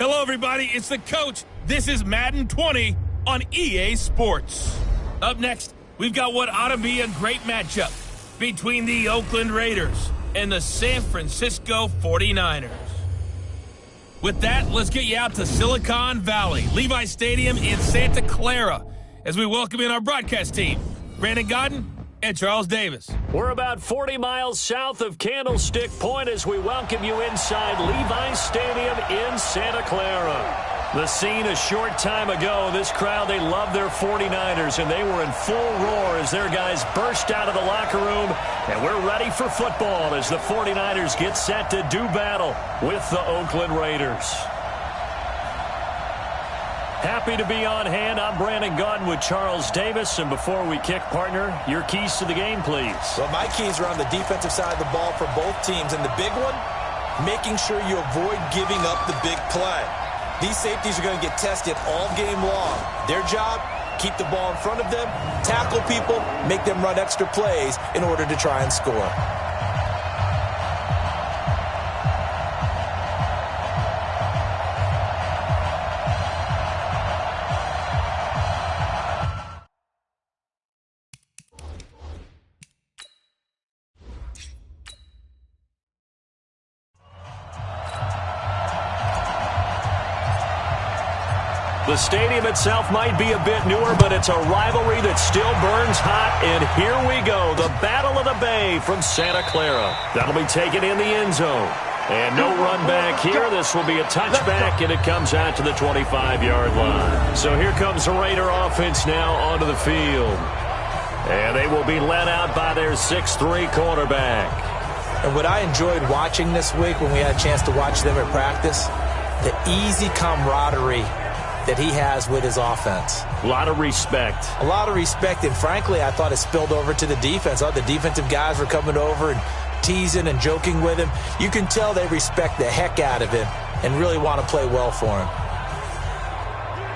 Hello, everybody. It's the coach. This is Madden 20 on EA Sports. Up next, we've got what ought to be a great matchup between the Oakland Raiders and the San Francisco 49ers. With that, let's get you out to Silicon Valley, Levi Stadium in Santa Clara, as we welcome in our broadcast team, Brandon Godden and Charles Davis. We're about 40 miles south of Candlestick Point as we welcome you inside Levi Stadium in Santa Clara. The scene a short time ago, this crowd, they love their 49ers, and they were in full roar as their guys burst out of the locker room, and we're ready for football as the 49ers get set to do battle with the Oakland Raiders. Happy to be on hand. I'm Brandon Godden with Charles Davis, and before we kick, partner, your keys to the game, please. Well, my keys are on the defensive side of the ball for both teams, and the big one, making sure you avoid giving up the big play. These safeties are going to get tested all game long. Their job, keep the ball in front of them, tackle people, make them run extra plays in order to try and score. The stadium itself might be a bit newer, but it's a rivalry that still burns hot. And here we go, the Battle of the Bay from Santa Clara. That'll be taken in the end zone. And no run back here. This will be a touchback, and it comes out to the 25-yard line. So here comes the Raider offense now onto the field. And they will be led out by their 6'3" quarterback. And what I enjoyed watching this week when we had a chance to watch them at practice, the easy camaraderie that he has with his offense. A lot of respect. A lot of respect, and frankly, I thought it spilled over to the defense. The defensive guys were coming over and teasing and joking with him. You can tell they respect the heck out of him and really want to play well for him.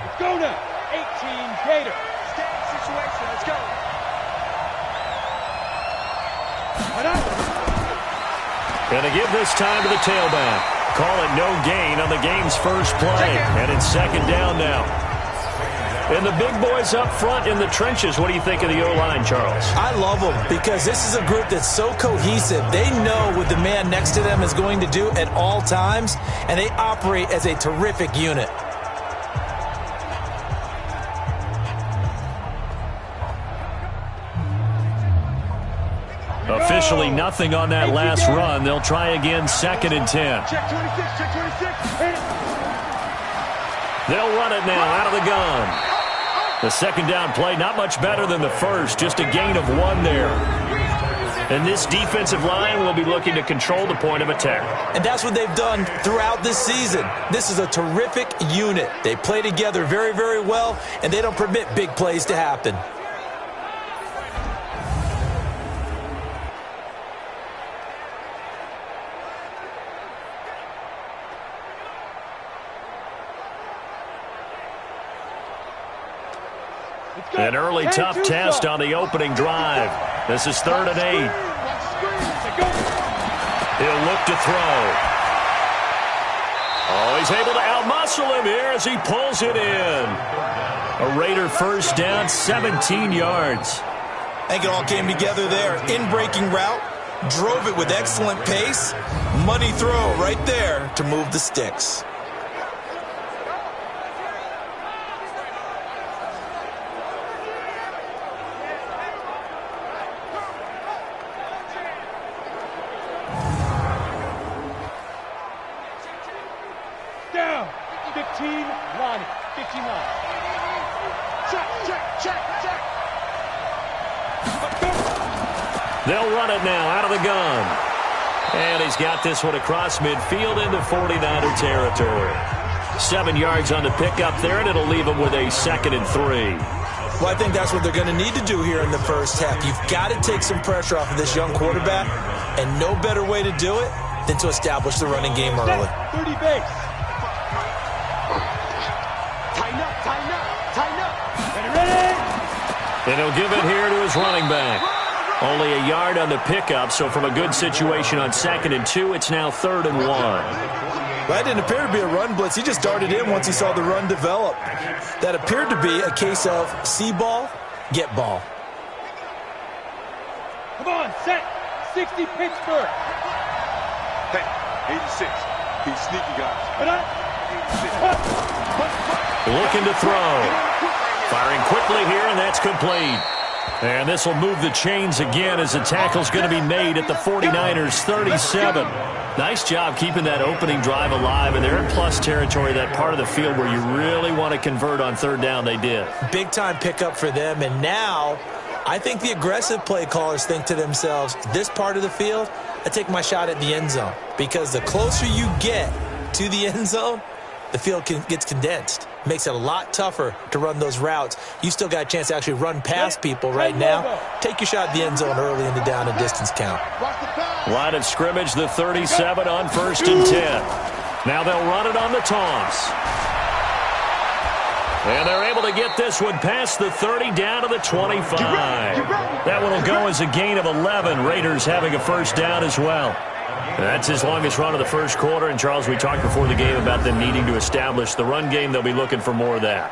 Let's go now. 18 Gator. Stand situation. Let's go. Gonna give this time to the tailback. Call it no gain on the game's first play. And it's second down now. And the big boys up front in the trenches. What do you think of the O-line, Charles? I love them because this is a group that's so cohesive. They know what the man next to them is going to do at all times, and they operate as a terrific unit. Officially nothing on that last run. They'll try again, 2nd and 10. Check 26, check 26. They'll run it now out of the gun. The second down play, not much better than the first, just a gain of 1 there. And this defensive line will be looking to control the point of attack. And that's what they've done throughout this season. This is a terrific unit. They play together very, very well, and they don't permit big plays to happen. An early tough test on the opening drive. This is 3rd and 8. He'll look to throw. Oh, he's able to outmuscle him here as he pulls it in. A Raider first down, 17 yards. I think it all came together there. In-breaking route, drove it with excellent pace. Money throw right there to move the sticks. Down. 15 line. 15 line. Check, check, check, check. They'll run it now out of the gun. And he's got this one across midfield into 49er territory. 7 yards on the pickup there, and it'll leave him with a 2nd and 3. Well, I think that's what they're going to need to do here in the first half. You've got to take some pressure off of this young quarterback, and no better way to do it than to establish the running game early. 30 base. Tighten up, tighten up, tighten up. Ready? And he'll give it here to his running back. Only a yard on the pickup, so from a good situation on 2nd and 2, it's now 3rd and 1. That didn't appear to be a run blitz. He just darted in once he saw the run develop. That appeared to be a case of see ball, get ball. Come on, set. 60 Pittsburgh. Hey, 86. He's sneaky, guys. Looking to throw. Firing quickly here, and that's complete. And this will move the chains again as the tackle's going to be made at the 49ers 37. Nice job keeping that opening drive alive, and they're in plus territory, that part of the field where you really want to convert on third down. They did. Big time pickup for them, and now I think the aggressive play callers think to themselves, this part of the field, I take my shot at the end zone, because the closer you get to the end zone, the field gets condensed. Makes it a lot tougher to run those routes. You still got a chance to actually run past people right now. Take your shot at the end zone early in the down and distance count. Line of scrimmage, the 37 on 1st and 10. Now they'll run it on the toss. And they're able to get this one past the 30 down to the 25. That one will go as a gain of 11. Raiders having a first down as well. That's his longest run of the first quarter. And, Charles, we talked before the game about them needing to establish the run game. They'll be looking for more of that.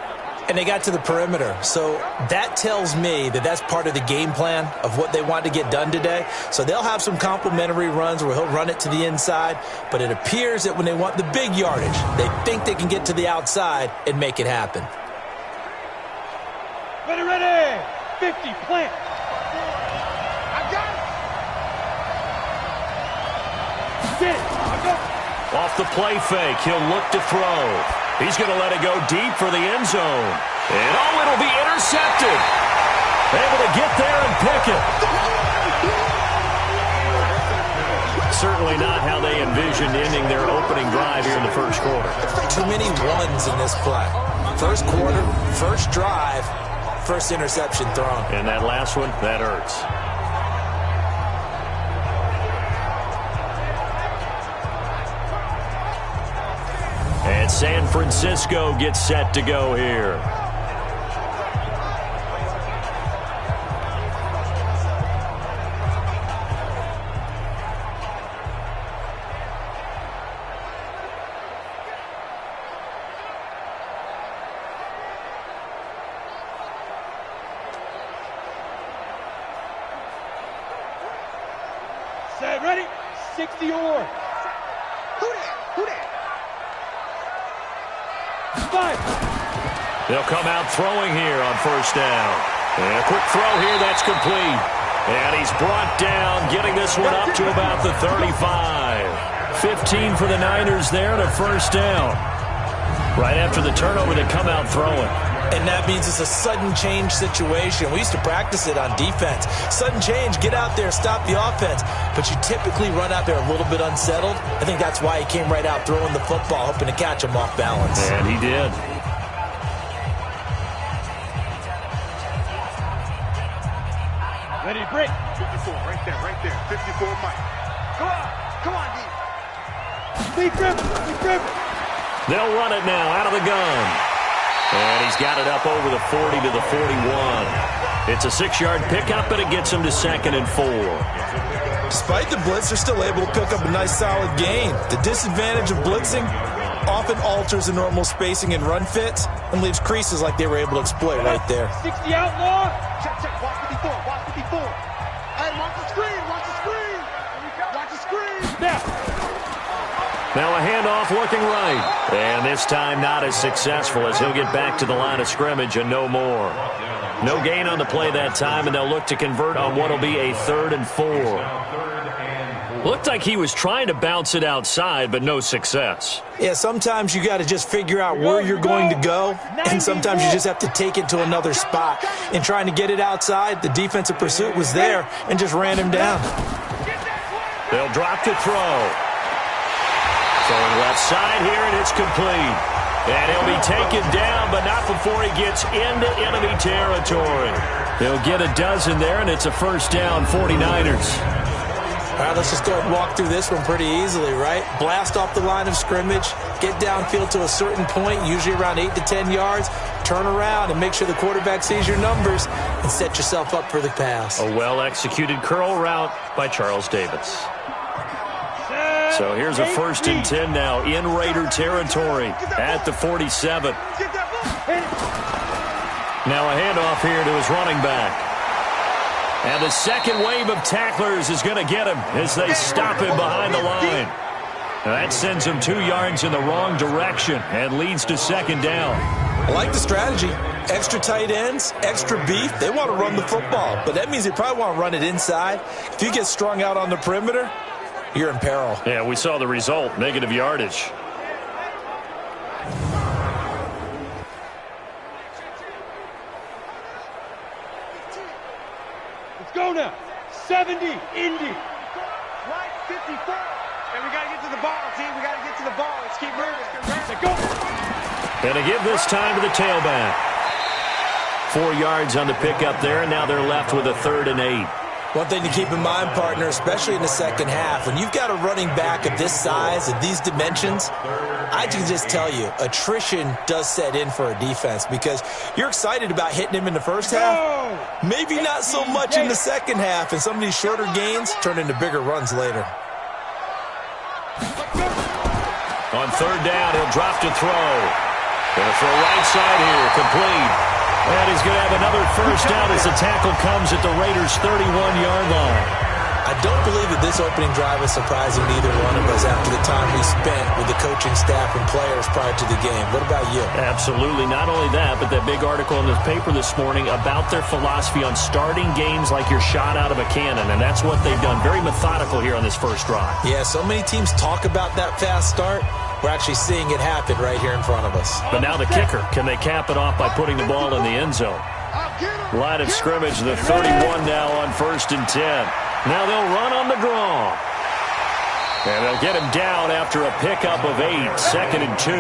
And they got to the perimeter. So that tells me that that's part of the game plan of what they want to get done today. So they'll have some complementary runs where he'll run it to the inside. But it appears that when they want the big yardage, they think they can get to the outside and make it happen. Ready. 50, plant. Off the play fake, he'll look to throw. He's going to let it go deep for the end zone. And, it'll be intercepted. Able to get there and pick it. Certainly not how they envisioned ending their opening drive here in the first quarter. Too many ones in this play. First quarter, first drive, first interception thrown. And that last one, that hurts. And San Francisco gets set to go here. Set, ready. 60 or. Who that? They'll come out throwing here on first down. And a quick throw here, that's complete. And he's brought down, getting this one up to about the 35. 15 for the Niners there and a first down. Right after the turnover, they come out throwing. And that means it's a sudden change situation. We used to practice it on defense. Sudden change, get out there, stop the offense. But you typically run out there a little bit unsettled. I think that's why he came right out throwing the football, hoping to catch him off balance. And he did. Ready, break. 54, right there. 54, Mike. Come on, D. Big grip. They'll run it now out of the gun. And he's got it up over the 40 to the 41. It's a 6-yard pickup, but it gets him to 2nd and 4. Despite the blitz, they're still able to pick up a nice solid gain. The disadvantage of blitzing often alters the normal spacing and run fits and leaves creases like they were able to exploit right there. 60 outlaw. Check. Watch 54. Hey, watch the screen. Watch the screen. Now a handoff looking right. And this time not as successful as he'll get back to the line of scrimmage and no more. No gain on the play that time, and they'll look to convert on what will be a 3rd and 4. Looked like he was trying to bounce it outside, but no success. Yeah, sometimes you got to just figure out where you're going to go, and sometimes you just have to take it to another spot. In trying to get it outside, the defensive pursuit was there and just ran him down. They'll drop the throw. Throwing left side here, and it's complete. And he'll be taken down, but not before he gets into enemy territory. They'll get a dozen there, and it's a first down, 49ers. All right, let's just go ahead and walk through this one pretty easily, right? Blast off the line of scrimmage, get downfield to a certain point, usually around 8 to 10 yards, turn around and make sure the quarterback sees your numbers and set yourself up for the pass. A well-executed curl route by Charles Davis. So here's a 1st and 10 now in Raider territory at the 47. Now a handoff here to his running back. And the second wave of tacklers is going to get him as they stop him behind the line. Now that sends him 2 yards in the wrong direction and leads to 2nd down. I like the strategy. Extra tight ends, extra beef. They want to run the football, but that means they probably want to run it inside. If you get strung out on the perimeter, you're in peril. Yeah, we saw the result, negative yardage. Let's go now. 70, Indy. Right, 54. And we got to get to the ball, team. We got to get to the ball. Let's keep moving. Let's go. And to give this time to the tailback. 4 yards on the pickup there, and now they're left with a 3rd and 8. One thing to keep in mind, partner, especially in the second half, when you've got a running back of this size, of these dimensions, I can just tell you, attrition does set in for a defense because you're excited about hitting him in the first half. Maybe not so much in the second half, and some of these shorter gains turn into bigger runs later. On 3rd down, he'll drop to throw. Going to throw right side here, complete. And he's going to have another 1st down as the tackle comes at the Raiders' 31-yard line. I don't believe that this opening drive is surprising to either one of us after the time we spent with the coaching staff and players prior to the game. What about you? Absolutely. Not only that, but that big article in the paper this morning about their philosophy on starting games like you're shot out of a cannon, and that's what they've done. Very methodical here on this first drive. Yeah, so many teams talk about that fast start. We're actually seeing it happen right here in front of us. But now the kicker. Can they cap it off by putting the ball in the end zone? Line of scrimmage, the 31 now on 1st and 10. Now they'll run on the draw. And they'll get him down after a pickup of 8, 2nd and 2.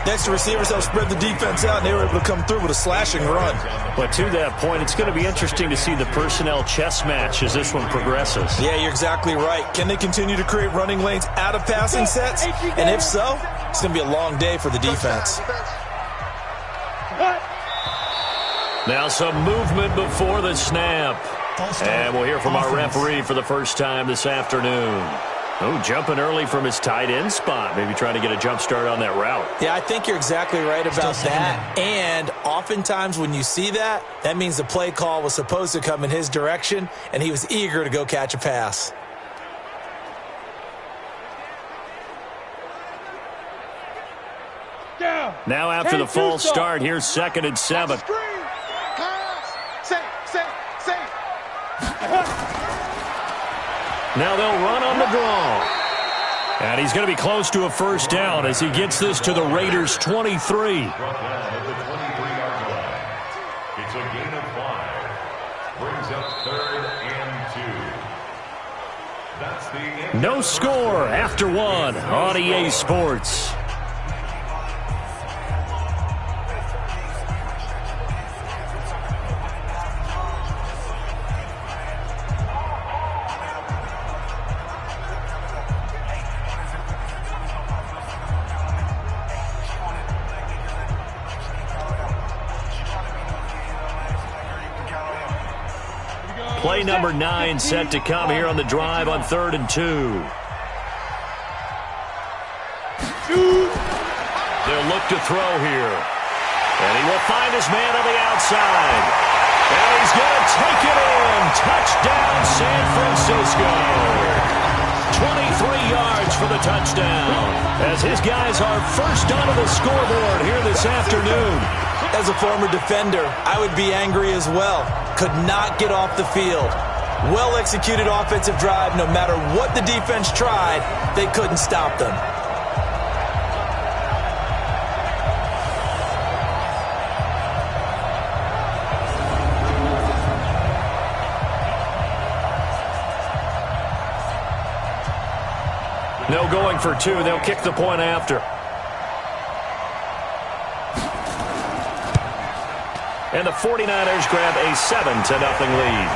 Next, the receivers help spread the defense out, and they were able to come through with a slashing run. But to that point, it's going to be interesting to see the personnel chess match as this one progresses. Yeah, you're exactly right. Can they continue to create running lanes out of passing sets? And if so, it's going to be a long day for the defense. Now some movement before the snap. And we'll hear from our referee for the first time this afternoon. Oh, jumping early from his tight end spot. Maybe trying to get a jump start on that route. Yeah, I think you're exactly right about that. And oftentimes when you see that, that means the play call was supposed to come in his direction, and he was eager to go catch a pass. Now after the false start, here's 2nd and 7. Now they'll run on the draw. And he's going to be close to a 1st down as he gets this to the Raiders' 23. It's a gain of 5. Brings up 3rd and 2. That's the end. No score after 1 on EA Sports. Play number 9 set to come here on the drive on 3rd and 2. They'll look to throw here. And he will find his man on the outside. And he's going to take it in. Touchdown, San Francisco. 23 yards for the touchdown. As his guys are first onto the scoreboard here this afternoon. As a former defender, I would be angry as well. Could not get off the field. Well-executed offensive drive. No matter what the defense tried, they couldn't stop them. No going for 2. They'll kick the point after. And the 49ers grab a 7-0 lead.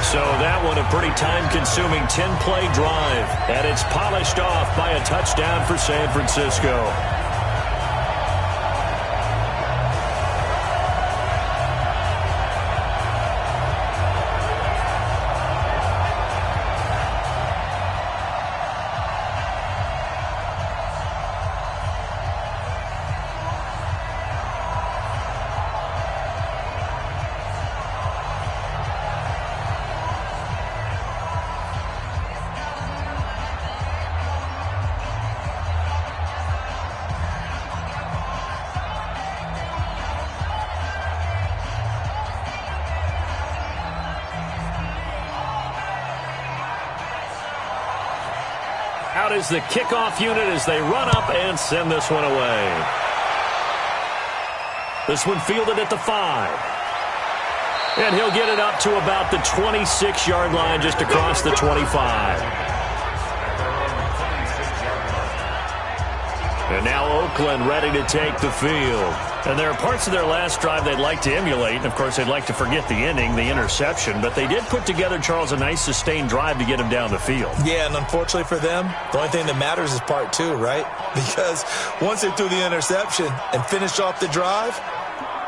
So that one a pretty time-consuming 10-play drive. And it's polished off by a touchdown for San Francisco. Out is the kickoff unit as they run up and send this one away. This one fielded at the 5. And he'll get it up to about the 26-yard line, just across the 25. And now Oakland ready to take the field. And there are parts of their last drive they'd like to emulate. And, of course, they'd like to forget the ending, the interception. But they did put together, Charles, a nice sustained drive to get him down the field. Yeah, and unfortunately for them, the only thing that matters is part 2, right? Because once they threw the interception and finished off the drive,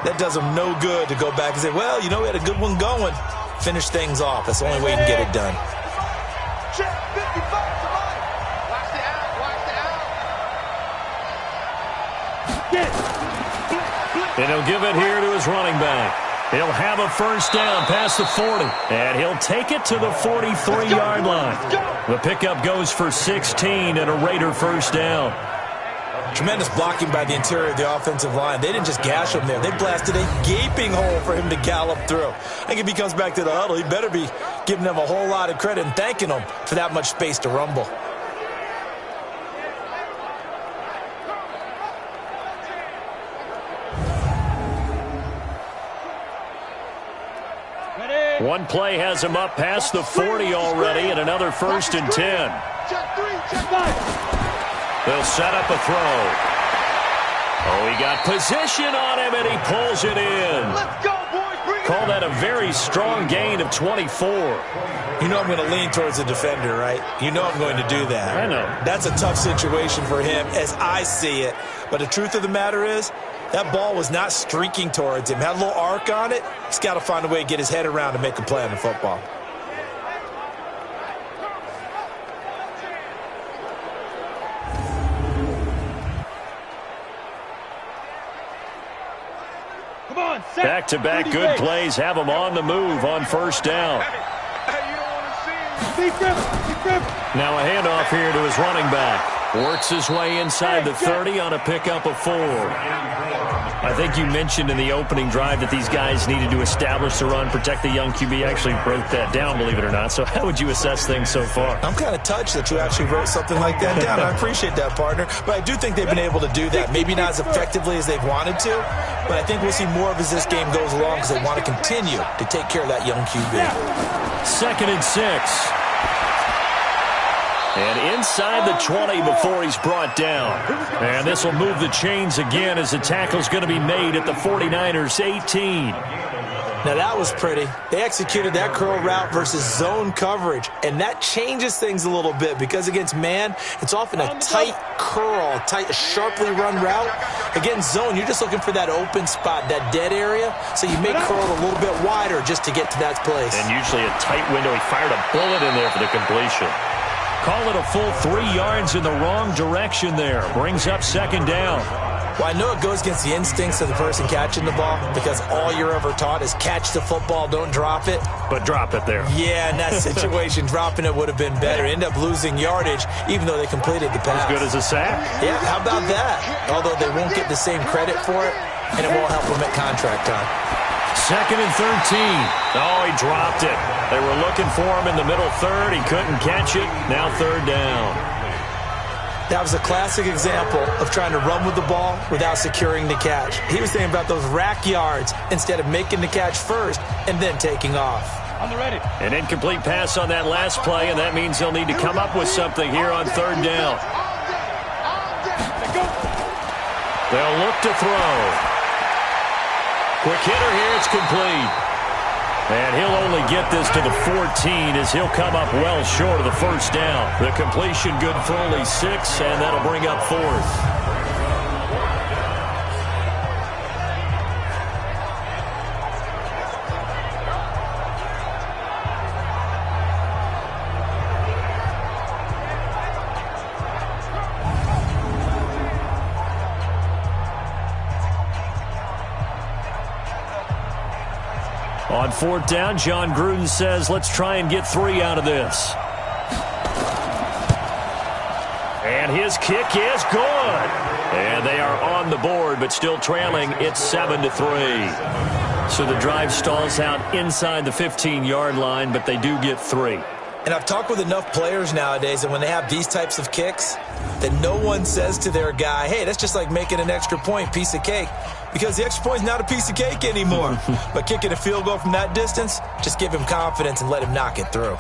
that does them no good to go back and say, well, you know, we had a good one going. Finish things off. That's the only way you can get it done. Check 55 to mine. Watch the out. Watch the out. And he'll give it here to his running back. He'll have a first down past the 40. And he'll take it to the 43-yard line. The pickup goes for 16 and a Raider first down. Tremendous blocking by the interior of the offensive line. They didn't just gash him there. They blasted a gaping hole for him to gallop through. I think if he comes back to the huddle, he better be giving them a whole lot of credit and thanking them for that much space to rumble. One play has him up past the 40 already, and another first and 10. Check 3, check 5. They'll set up a throw. Oh, he got position on him, and he pulls it in. Let's go, boys. Bring it. Call that a very strong gain of 24. You know I'm going to lean towards the defender, right? You know I'm going to do that. I know. That's a tough situation for him as I see it. But the truth of the matter is, that ball was not streaking towards him. Had a little arc on it. He's got to find a way to get his head around and make a play on the football. Back-to-back good plays have him on the move on first down. Now a handoff here to his running back. Works his way inside the 30 on a pickup of 4. I think you mentioned in the opening drive that these guys needed to establish the run, protect the young QB. Actually broke that down, believe it or not. So how would you assess things so far? I'm kind of touched that you actually wrote something like that down. I appreciate that, partner. But I do think they've been able to do that. Maybe not as effectively as they've wanted to, but I think we'll see more of as this game goes along because they want to continue to take care of that young QB. 2nd and 6. And inside the 20 before he's brought down. And this will move the chains again as the tackle's going to be made at the 49ers 18. Now that was pretty. They executed that curl route versus zone coverage, and that changes things a little bit because against man, it's often a tight curl, tight, sharply run route. Against zone, you're just looking for that open spot, that dead area, so you make curl a little bit wider just to get to that place. And usually a tight window. He fired a bullet in there for the completion. Call it a full 3 yards in the wrong direction there. Brings up 2nd down. Well, I know it goes against the instincts of the person catching the ball because all you're ever taught is catch the football, don't drop it. But drop it there. Yeah, in that situation, dropping it would have been better. End up losing yardage, even though they completed the pass. As good as a sack? Yeah, how about that? Although they won't get the same credit for it, and it won't help them at contract time. 2nd and 13. Oh, he dropped it. They were looking for him in the middle third. He couldn't catch it. Now 3rd down. That was a classic example of trying to run with the ball without securing the catch. He was thinking about those rack yards instead of making the catch first and then taking off. On the ready. An incomplete pass on that last play, and that means they'll need to come up with something here on 3rd down. They'll look to throw. Quick hitter here, it's complete. And he'll only get this to the 14 as he'll come up well short of the first down. The completion good for only 6, and that'll bring up 4th. On 4th down, John Gruden says, let's try and get 3 out of this. And his kick is good. And they are on the board, but still trailing. It's 7-3. So the drive stalls out inside the 15-yard line, but they do get 3. And I've talked with enough players nowadays, and when they have these types of kicks, that no one says to their guy, hey, that's just like making an extra point, piece of cake, because the extra point is not a piece of cake anymore. But kicking a field goal from that distance, just give him confidence and let him knock it through.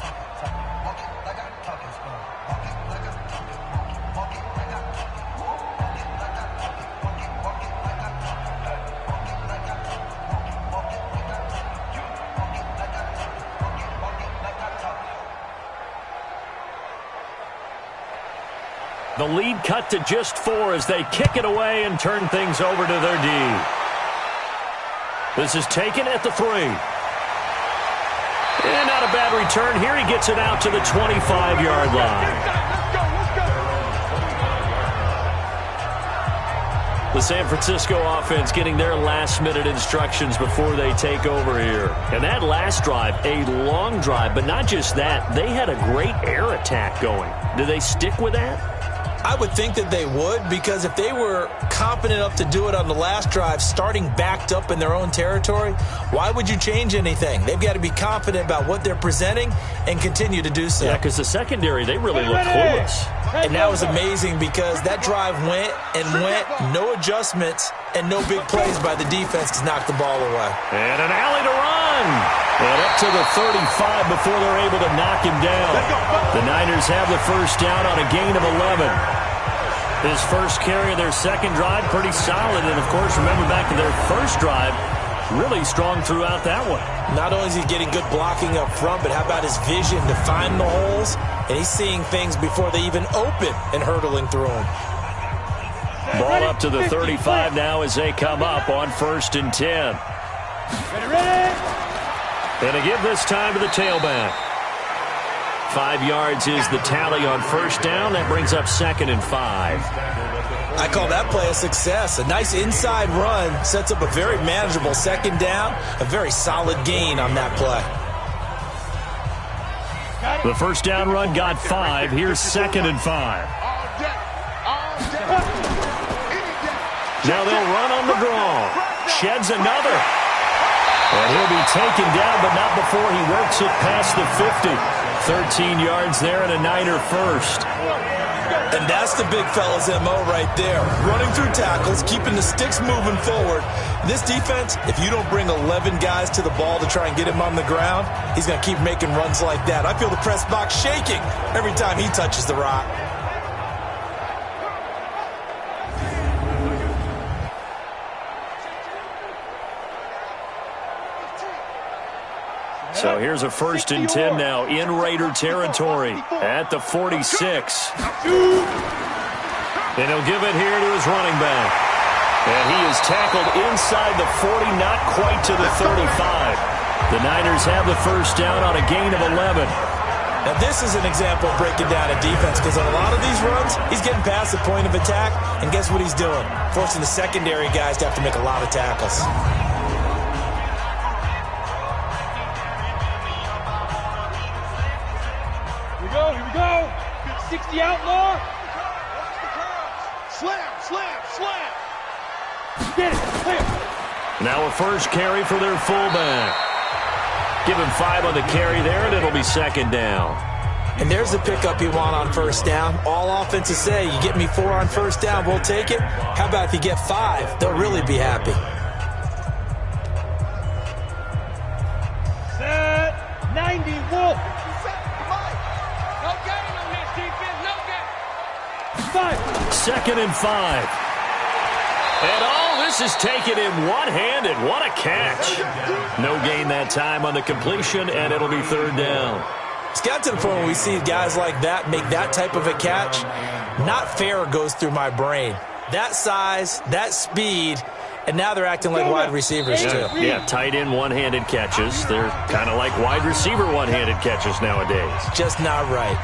The lead cut to just 4 as they kick it away and turn things over to their D. This is taken at the 3. And not a bad return here. He gets it out to the 25-yard line. The San Francisco offense getting their last-minute instructions before they take over here. And that last drive, a long drive, but not just that. They had a great air attack going. Do they stick with that? I would think that they would, because if they were confident enough to do it on the last drive, starting backed up in their own territory, why would you change anything? They've got to be confident about what they're presenting and continue to do so. Yeah, because the secondary, they really look clueless. And that was amazing because that drive went and went, no adjustments, and no big plays by the defense to knock the ball away. And an alley to run. And up to the 35 before they're able to knock him down. The Niners have the first down on a gain of 11. His first carry of their second drive, pretty solid. And, of course, remember back to their first drive, really strong throughout that one. Not only is he getting good blocking up front, but how about his vision to find the holes? And he's seeing things before they even open and hurtling through them. Ball up to the 35 now as they come up on 1st and 10. Ready? And a give this time to the tailback. 5 yards is the tally on first down. That brings up 2nd and 5. I call that play a success. A nice inside run sets up a very manageable second down. A very solid gain on that play. The first down run got 5. Here's 2nd and 5. Now they'll run on the draw. Sheds another. And he'll be taken down, but not before he works it past the 50. 13 yards there and a Niner first. And that's the big fella's MO right there. Running through tackles, keeping the sticks moving forward. This defense, if you don't bring 11 guys to the ball to try and get him on the ground, he's going to keep making runs like that. I feel the press box shaking every time he touches the rock. So here's a 1st and 10 now in Raider territory at the 46. And he'll give it here to his running back. And he is tackled inside the 40, not quite to the 35. The Niners have the first down on a gain of 11. Now this is an example of breaking down a defense, because on a lot of these runs, he's getting past the point of attack, and guess what he's doing? Forcing the secondary guys to have to make a lot of tackles. Here we go. 60 outlaw. Slam, slam, slam. Get it. Clear. Now a first carry for their fullback. Give him 5 on the carry there, and it'll be 2nd down. And there's the pickup you want on first down. All offenses say, you get me 4 on first down, we'll take it. How about if you get 5? They'll really be happy. Set. 90 Wolf. 2nd and 5. And all this is taken in one-handed. What a catch. No gain that time on the completion, and it'll be 3rd down. It's got to the point where we see guys like that make that type of a catch. Not fair goes through my brain. That size, that speed, and now they're acting like wide receivers too. Yeah, tight end one-handed catches. They're kind of like wide receiver one-handed catches nowadays. Just not right.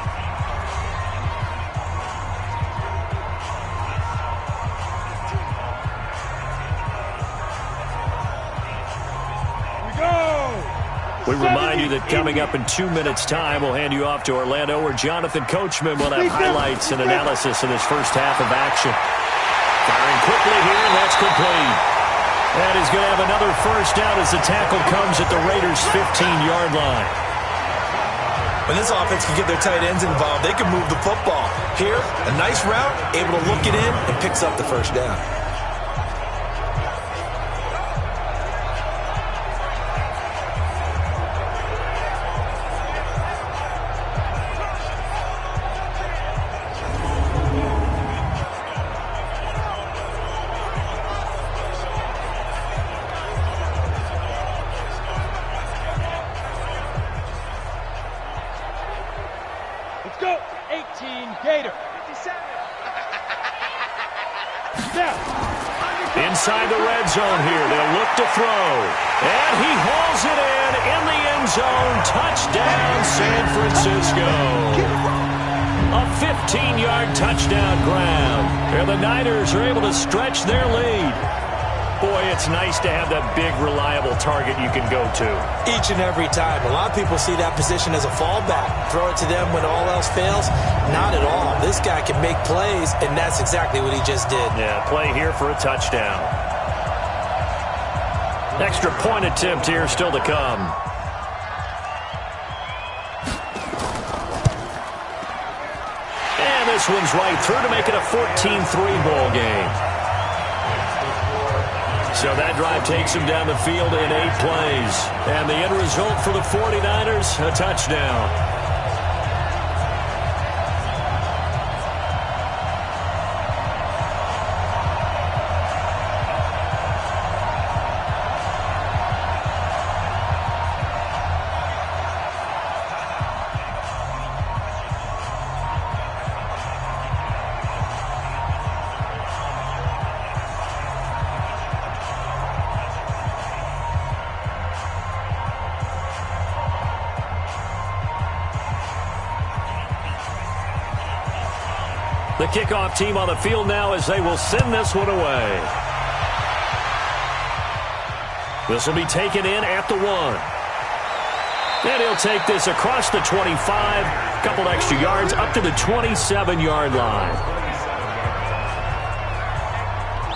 We remind you that coming up in 2 minutes' time, we'll hand you off to Orlando, where Jonathan Coachman will have highlights and analysis of this first half of action. Firing quickly here, and that's complete. And he's going to have another first down as the tackle comes at the Raiders' 15-yard line. When this offense can get their tight ends involved, they can move the football. Here, a nice route, able to look it in, and picks up the first down. Let's go. 18 Gator. 57. Snap. Inside the red zone here. They'll look to throw. And he hauls it in the end zone. Touchdown, San Francisco. A 15-yard touchdown grab. And the Niners are able to stretch their lead. Boy, it's nice to have that big, reliable target you can go to. Each and every time. A lot of people see that position as a fallback. Throw it to them when all else fails. Not at all. This guy can make plays, and that's exactly what he just did. Yeah, play here for a touchdown. Extra point attempt here still to come. And this one's right through to make it a 14-3 ball game. So that drive takes him down the field in 8 plays. And the end result for the 49ers, a touchdown. The kickoff team on the field now as they will send this one away. This will be taken in at the 1. And he'll take this across the 25, a couple extra yards up to the 27-yard line.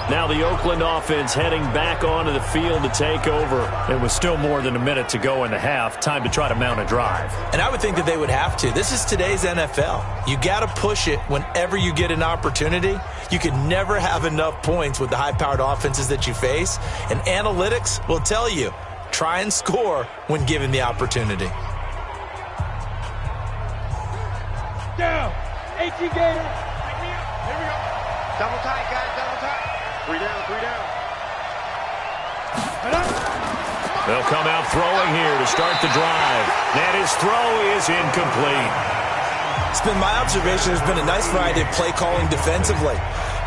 Now the Oakland offense heading back onto the field to take over. It was still more than a minute to go in the half. Time to try to mount a drive. And I would think that they would have to. This is today's NFL. You got to push it whenever you get an opportunity. You can never have enough points with the high-powered offenses that you face. And analytics will tell you, try and score when given the opportunity. Down. 18 Gator. Here we go. Double tight, guys, double tight. 3 down, 3 down. They'll come out throwing here to start the drive. And his throw is incomplete. It's been my observation there's been a nice variety of play calling defensively.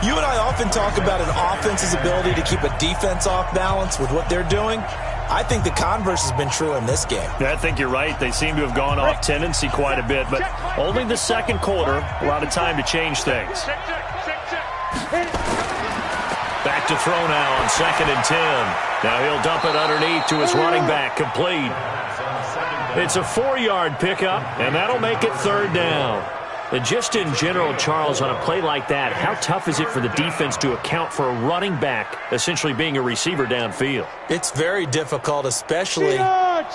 You and I often talk about an offense's ability to keep a defense off balance with what they're doing. I think the converse has been true in this game. Yeah, I think you're right. They seem to have gone off tendency quite a bit, but only the second quarter, a lot of time to change things. Back to throw now on 2nd and 10. Now he'll dump it underneath to his running back, complete. It's a 4-yard pickup, and that'll make it 3rd down. And just in general, Charles, on a play like that, how tough is it for the defense to account for a running back essentially being a receiver downfield? It's very difficult, especially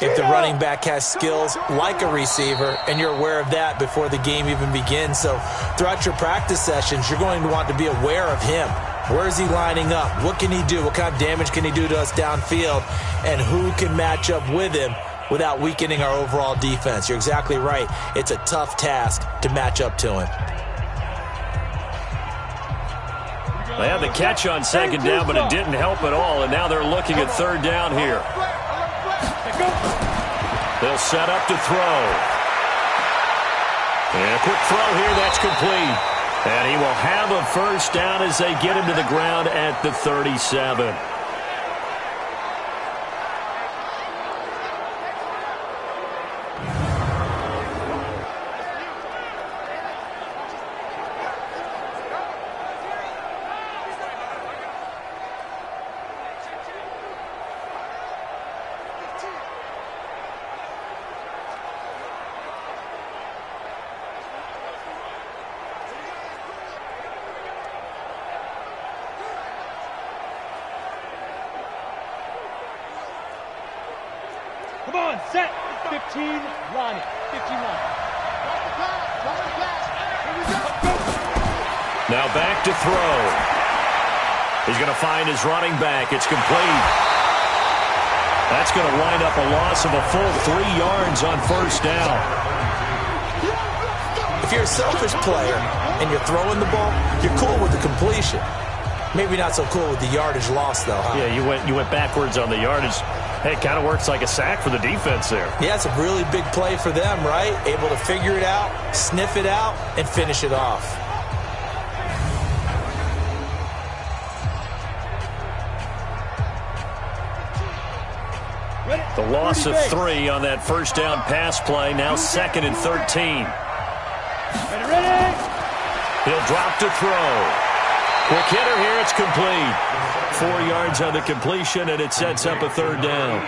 if the running back has skills like a receiver, and you're aware of that before the game even begins. So throughout your practice sessions, you're going to want to be aware of him. Where is he lining up? What can he do? What kind of damage can he do to us downfield? And who can match up with him without weakening our overall defense? You're exactly right. It's a tough task to match up to him. They had the catch on 2nd down, but it didn't help at all, and now they're looking at 3rd down here. They'll set up to throw. And a quick throw here, that's complete. And he will have a first down as they get him to the ground at the 37. Come on, set. 15, Ronnie. 15 line. Now back to throw. He's going to find his running back. It's complete. That's going to wind up a loss of a full 3 yards on first down. If you're a selfish player and you're throwing the ball, you're cool with the completion. Maybe not so cool with the yardage loss, though, huh? Yeah, you went backwards on the yardage. Hey, it kind of works like a sack for the defense there. Yeah, it's a really big play for them, right? Able to figure it out, sniff it out, and finish it off. The loss of 3 on that first down pass play. Now 2nd and 13. Ready? He'll drop to throw. Quick hitter here. It's complete. 4 yards on the completion, and it sets up a 3rd down.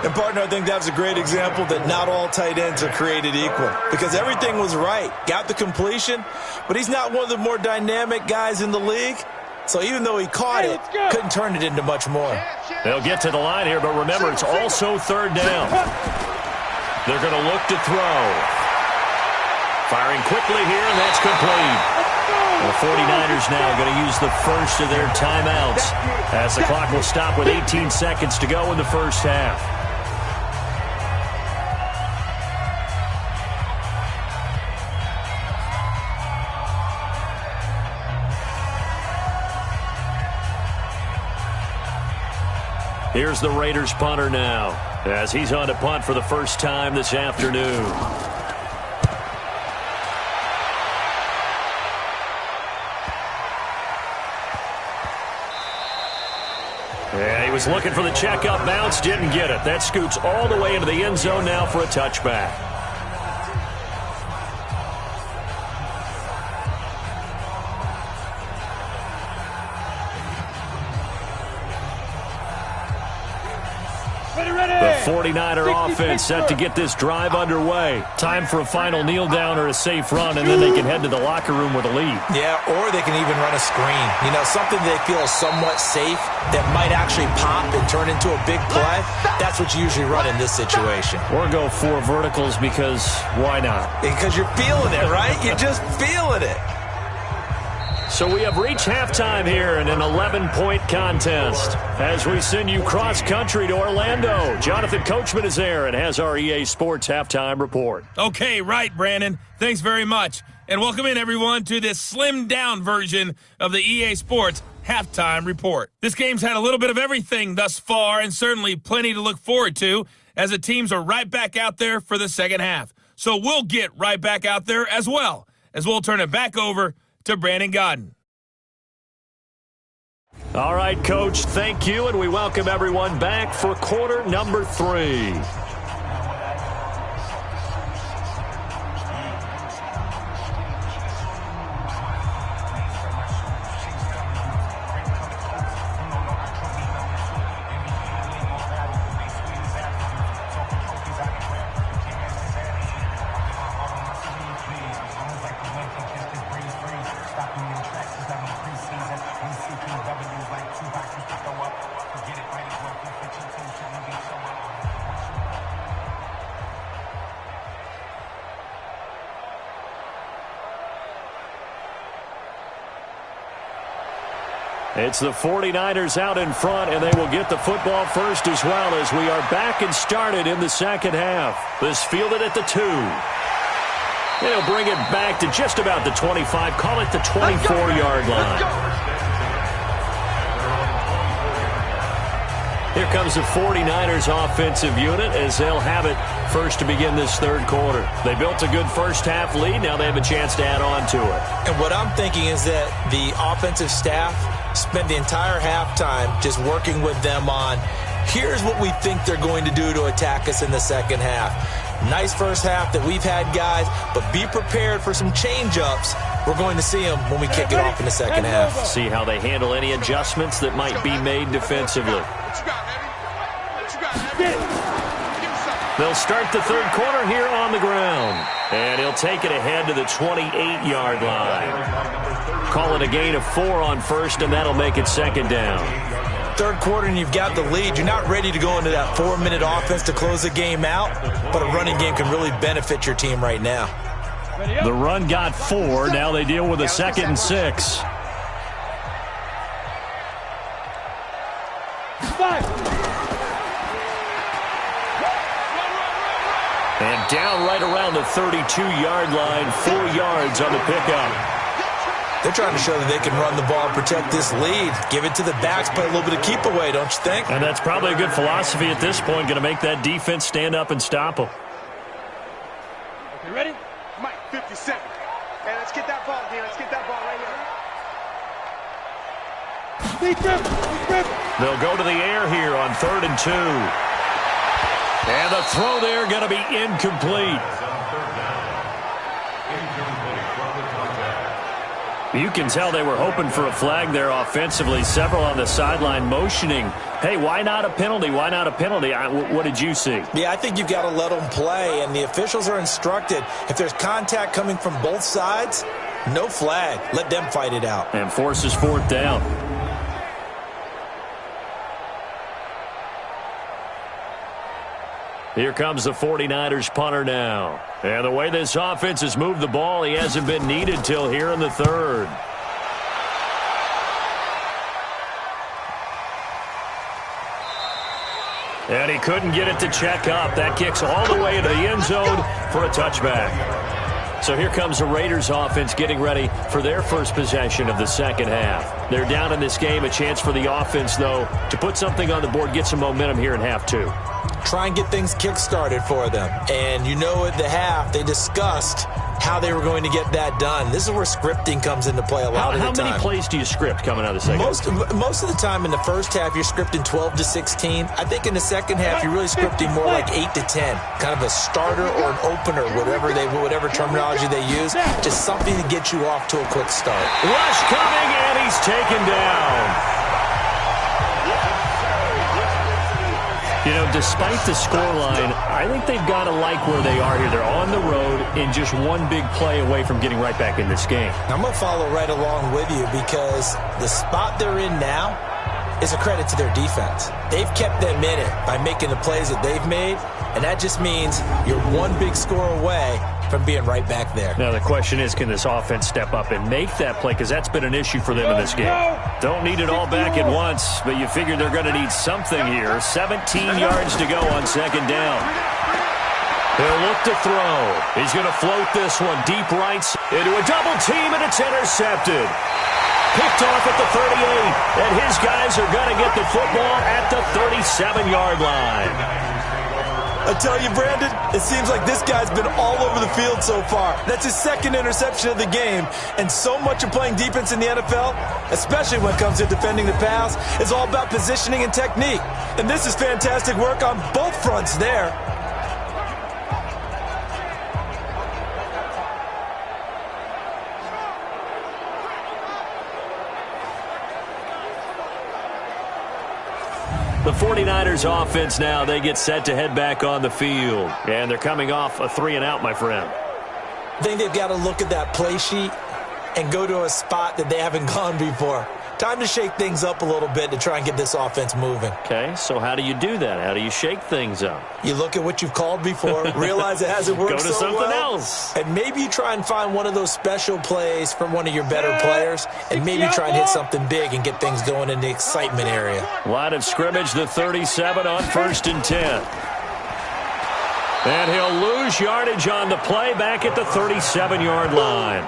And, partner, I think that was a great example that not all tight ends are created equal, because everything was right. Got the completion, but he's not one of the more dynamic guys in the league. So even though he caught it, couldn't turn it into much more. They'll get to the line here, but remember, it's also 3rd down. They're going to look to throw. Firing quickly here, and that's complete. The 49ers now going to use the first of their timeouts as the clock will stop with 18 seconds to go in the first half. Here's the Raiders punter now as he's on to punt for the first time this afternoon. Yeah, he was looking for the checkup bounce, didn't get it. That scoots all the way into the end zone now for a touchback. The 49er offense set to get this drive underway. Time for a final kneel down or a safe run, and then they can head to the locker room with a lead. Yeah, or they can even run a screen. You know, something they feel is somewhat safe that might actually pop and turn into a big play. That's what you usually run in this situation. Or go 4 verticals because why not? Because you're feeling it, right? You're just feeling it. So we have reached halftime here in an 11-point contest. As we send you cross-country to Orlando, Jonathan Coachman is there and has our EA Sports halftime report. Okay, right, Brandon. Thanks very much. And welcome in, everyone, to this slimmed-down version of the EA Sports halftime report. This game's had a little bit of everything thus far, and certainly plenty to look forward to, as the teams are right back out there for the second half. So we'll get right back out there as well, as we'll turn it back over to Brandon Godden. All right, Coach, thank you, and we welcome everyone back for quarter number 3. It's the 49ers out in front, and they will get the football first as well as we are back and started in the second half. This fielded at the 2. They'll bring it back to just about the 25, call it the 24-yard line. Here comes the 49ers offensive unit as they'll have it first to begin this third quarter. They built a good first half lead. Now they have a chance to add on to it. And what I'm thinking is that the offensive staff spent the entire halftime just working with them on, here's what we think they're going to do to attack us in the second half. Nice first half that we've had, guys, but be prepared for some change-ups. We're going to see them when we kick it off in the second half. See how they handle any adjustments that might be made defensively. They'll start the third quarter here on the ground. And he'll take it ahead to the 28-yard line. Call it a gain of 4 on first, and that'll make it second down. Third quarter and you've got the lead. You're not ready to go into that 4-minute offense to close the game out, but a running game can really benefit your team right now. The run got 4. Now they deal with a 2nd and 6. And down right around the 32-yard line, 4 yards on the pickup. They're trying to show that they can run the ball and protect this lead. Give it to the backs, play a little bit of keep away, don't you think? And that's probably a good philosophy at this point, going to make that defense stand up and stop them. Okay, ready? Mike, 50 seconds. Hey, let's get that ball, D. Let's get that ball right here. They'll go to the air here on 3rd and 2. And the throw there going to be incomplete. You can tell they were hoping for a flag there offensively. Several on the sideline motioning, hey, why not a penalty? Why not a penalty? What did you see? Yeah, I think you've got to let them play, and the officials are instructed, if there's contact coming from both sides, no flag. Let them fight it out. And forces 4th down. Here comes the 49ers punter now. And the way this offense has moved the ball, he hasn't been needed till here in the 3rd. And he couldn't get it to check up. That kicks all the way into the end zone for a touchback. So here comes the Raiders offense getting ready for their first possession of the second half. They're down in this game. A chance for the offense, though, to put something on the board, get some momentum here in half 2. Try and get things kick-started for them. And you know at the half, they discussed how they were going to get that done. This is where scripting comes into play a lot of the time. How many plays do you script coming out of the second half? Most of the time in the first half, you're scripting 12 to 16. I think in the second half, you're really scripting more like 8 to 10. Kind of a starter or an opener, whatever terminology they use. Just something to get you off to a quick start. Rush coming, and he's taken down. You know, despite the scoreline, I think they've got to like where they are here. They're on the road and just one big play away from getting right back in this game. I'm going to follow right along with you because the spot they're in now is a credit to their defense. They've kept them in it by making the plays that they've made, and that just means you're one big score away from being right back there. Now the question is, can this offense step up and make that play? Because that's been an issue for them in this game. Don't need it all back at once, but you figure they're going to need something here. 17 yards to go on second down. He'll look to throw. He's going to float this one deep right into a double team, and it's intercepted. Picked off at the 38, and his guys are going to get the football at the 37-yard line. I tell you, Brandon, it seems like this guy's been all over the field so far. That's his second interception of the game. And so much of playing defense in the NFL, especially when it comes to defending the pass, is all about positioning and technique. And this is fantastic work on both fronts there. The 49ers offense now, they get set to head back on the field. And they're coming off a 3-and-out, my friend. I think they've got to look at that play sheet and go to a spot that they haven't gone before. Time to shake things up a little bit to try and get this offense moving. Okay, so how do you do that? How do you shake things up? You look at what you've called before, realize it hasn't worked so well. Go to something else. And maybe you try and find one of those special plays from one of your better players, and maybe try and hit something big and get things going in the excitement area. Line of scrimmage, the 37 on 1st and 10. And he'll lose yardage on the play back at the 37-yard line.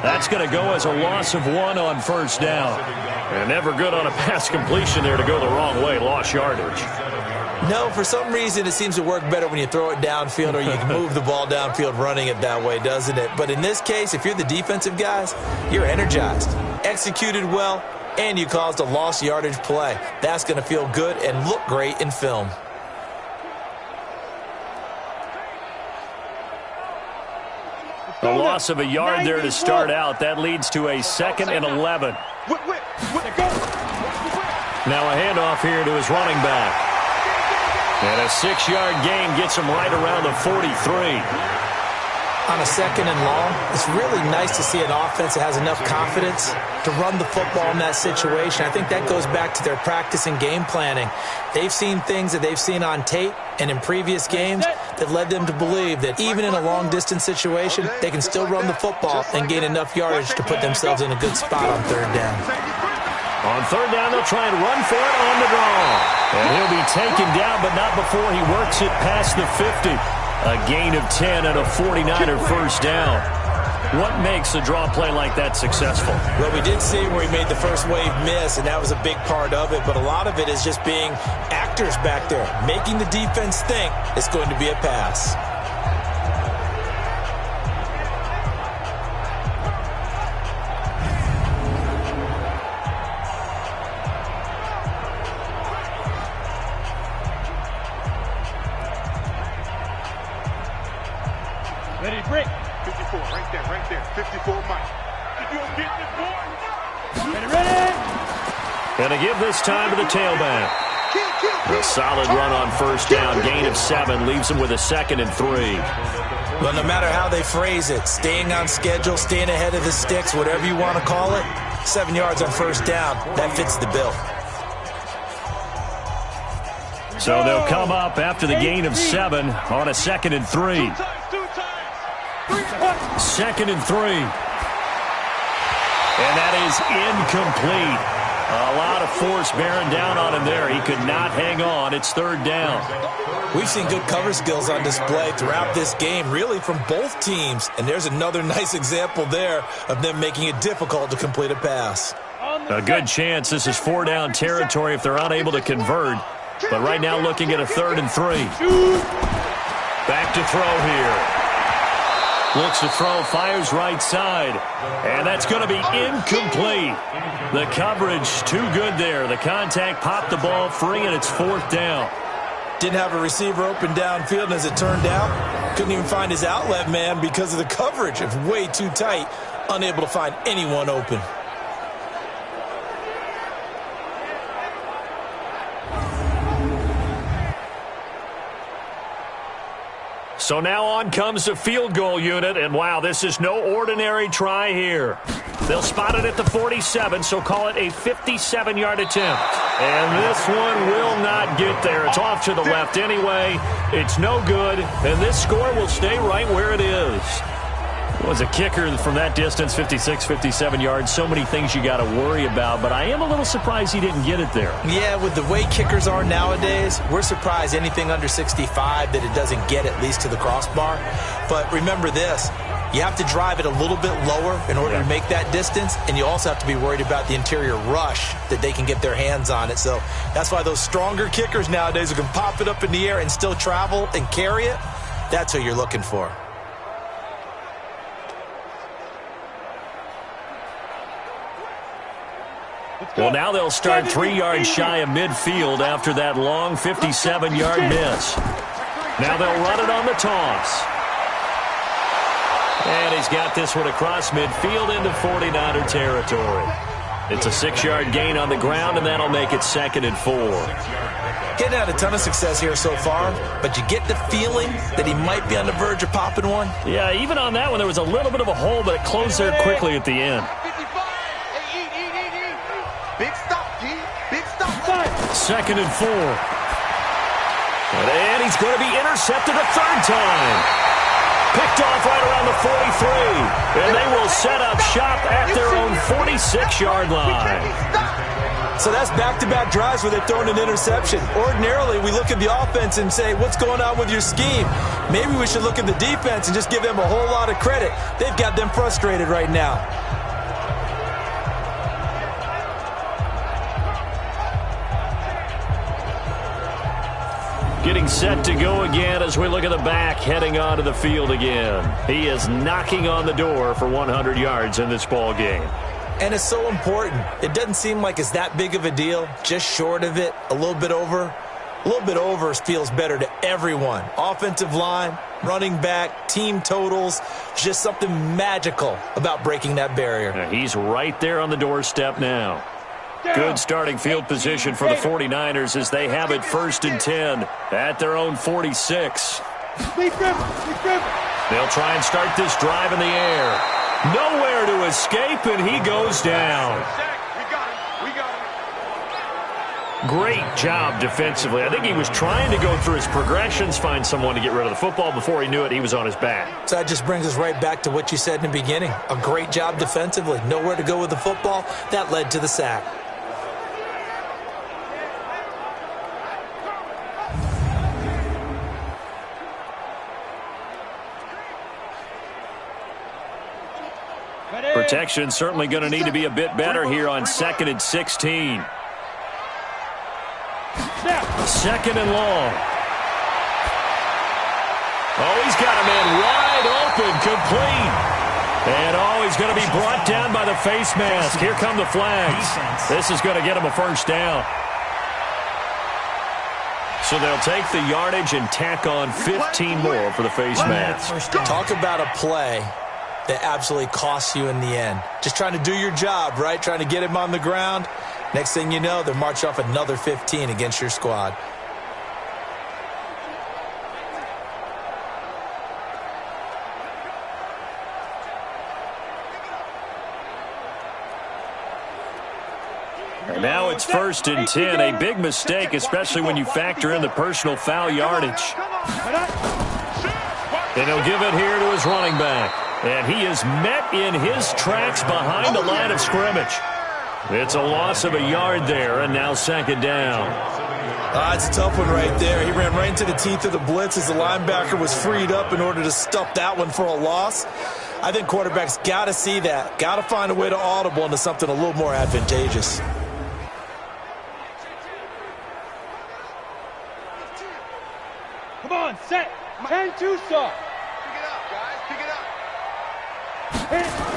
That's going to go as a loss of 1 on 1st down. And never good on a pass completion there to go the wrong way. Lost yardage. No, for some reason it seems to work better when you throw it downfield or you can move the ball downfield running it that way, doesn't it? But in this case, if you're the defensive guys, you're energized, executed well, and you caused a lost yardage play. That's going to feel good and look great in film. A loss of a yard there to start out. That leads to a 2nd and 11. Now a handoff here to his running back. And a 6-yard gain gets him right around the 43. On a 2nd and long, it's really nice to see an offense that has enough confidence to run the football in that situation. I think that goes back to their practice and game planning. They've seen things that they've seen on tape and in previous games that led them to believe that even in a long-distance situation, they can still run the football and gain enough yardage to put themselves in a good spot on 3rd down. On 3rd down, they'll try and run for it on the draw. And he'll be taken down, but not before he works it past the 50. A gain of 10 and a 49er first down. What makes a draw play like that successful? Well, we did see where he made the first wave miss, and that was a big part of it. But a lot of it is just being actors back there, making the defense think it's going to be a pass. Ready, break. 54, right there. 54, Mike. If you don't get this, boy. Ready. And to give this time to the tailback. A solid run on first down. Gain of 7 leaves him with a 2nd and 3. Well, no matter how they phrase it, staying on schedule, staying ahead of the sticks, whatever you want to call it, 7 yards on first down, that fits the bill. So they'll come up after the gain of 7 on a 2nd and 3. 2nd and 3. And that is incomplete. A lot of force bearing down on him there. He could not hang on. It's 3rd down. We've seen good cover skills on display throughout this game, really from both teams. And there's another nice example there of them making it difficult to complete a pass. A good chance this is 4-down territory if they're unable to convert. But right now looking at a 3rd and 3. Back to throw here. Looks to throw, fires right side. And that's going to be incomplete. The coverage too good there. The contact popped the ball free, and it's 4th down. Didn't have a receiver open downfield, and as it turned out, couldn't even find his outlet man because of the coverage. It's way too tight, unable to find anyone open. So now on comes the field goal unit, and wow, this is no ordinary try here. They'll spot it at the 47, so call it a 57-yard attempt. And this one will not get there. It's off to the left anyway. It's no good, and this score will stay right where it is. Was a kicker from that distance, 56, 57 yards. So many things you got to worry about, but I am a little surprised he didn't get it there. Yeah, with the way kickers are nowadays, we're surprised anything under 65 that it doesn't get at least to the crossbar. But remember this, you have to drive it a little bit lower in order to make that distance, and you also have to be worried about the interior rush that they can get their hands on it. So that's why those stronger kickers nowadays who can pop it up in the air and still travel and carry it, that's what you're looking for. Well, now they'll start 3 yards shy of midfield after that long 57-yard miss. Now they'll run it on the toss. And he's got this one across midfield into 49er territory. It's a 6-yard gain on the ground, and that'll make it 2nd and 4. Getting had a ton of success here so far, but you get the feeling that he might be on the verge of popping one. Yeah, even on that one, there was a little bit of a hole, but it closed there quickly at the end. Big stop, G. Big stop. 2nd and 4. And he's going to be intercepted a 3rd time. Picked off right around the 43. And they will set up shop at their own 46-yard line. So that's back-to-back drives where they've thrown an interception. Ordinarily, we look at the offense and say, what's going on with your scheme? Maybe we should look at the defense and just give them a whole lot of credit. They've got them frustrated right now. Getting set to go again as we look at the back heading onto the field again. He is knocking on the door for 100 yards in this ball game. And it's so important. It doesn't seem like it's that big of a deal, just short of it, a little bit over. A little bit over feels better to everyone. Offensive line, running back, team totals, just something magical about breaking that barrier. Yeah, he's right there on the doorstep now. Good starting field position for the 49ers as they have it 1st and 10 at their own 46. They'll try and start this drive in the air. Nowhere to escape, and he goes down. Great job defensively. I think he was trying to go through his progressions, find someone to get rid of the football. Before he knew it, he was on his back. So that just brings us right back to what you said in the beginning. A great job defensively. Nowhere to go with the football. That led to the sack. Protection certainly going to need to be a bit better here on 2nd and 16. Second and long. Oh, he's got a man wide open, complete. And oh, he's going to be brought down by the face mask. Here come the flags. This is going to get him a first down. So they'll take the yardage and tack on 15 more for the face mask. Talk about a play that absolutely costs you in the end. Just trying to do your job, right? Trying to get him on the ground. Next thing you know, they're marching off another 15 against your squad. And now it's 1st and 10. A big mistake, especially when you factor in the personal foul yardage. And he'll give it here to his running back. And he is met in his tracks behind the line of scrimmage. It's a loss of a yard there, and now 2nd down. It's a tough one right there. He ran right into the teeth of the blitz as the linebacker was freed up in order to stuff that one for a loss. I think quarterbacks got to see that. Got to find a way to audible into something a little more advantageous. Come on, set. 10-2 stop. Pick it up, guys. Pick it up.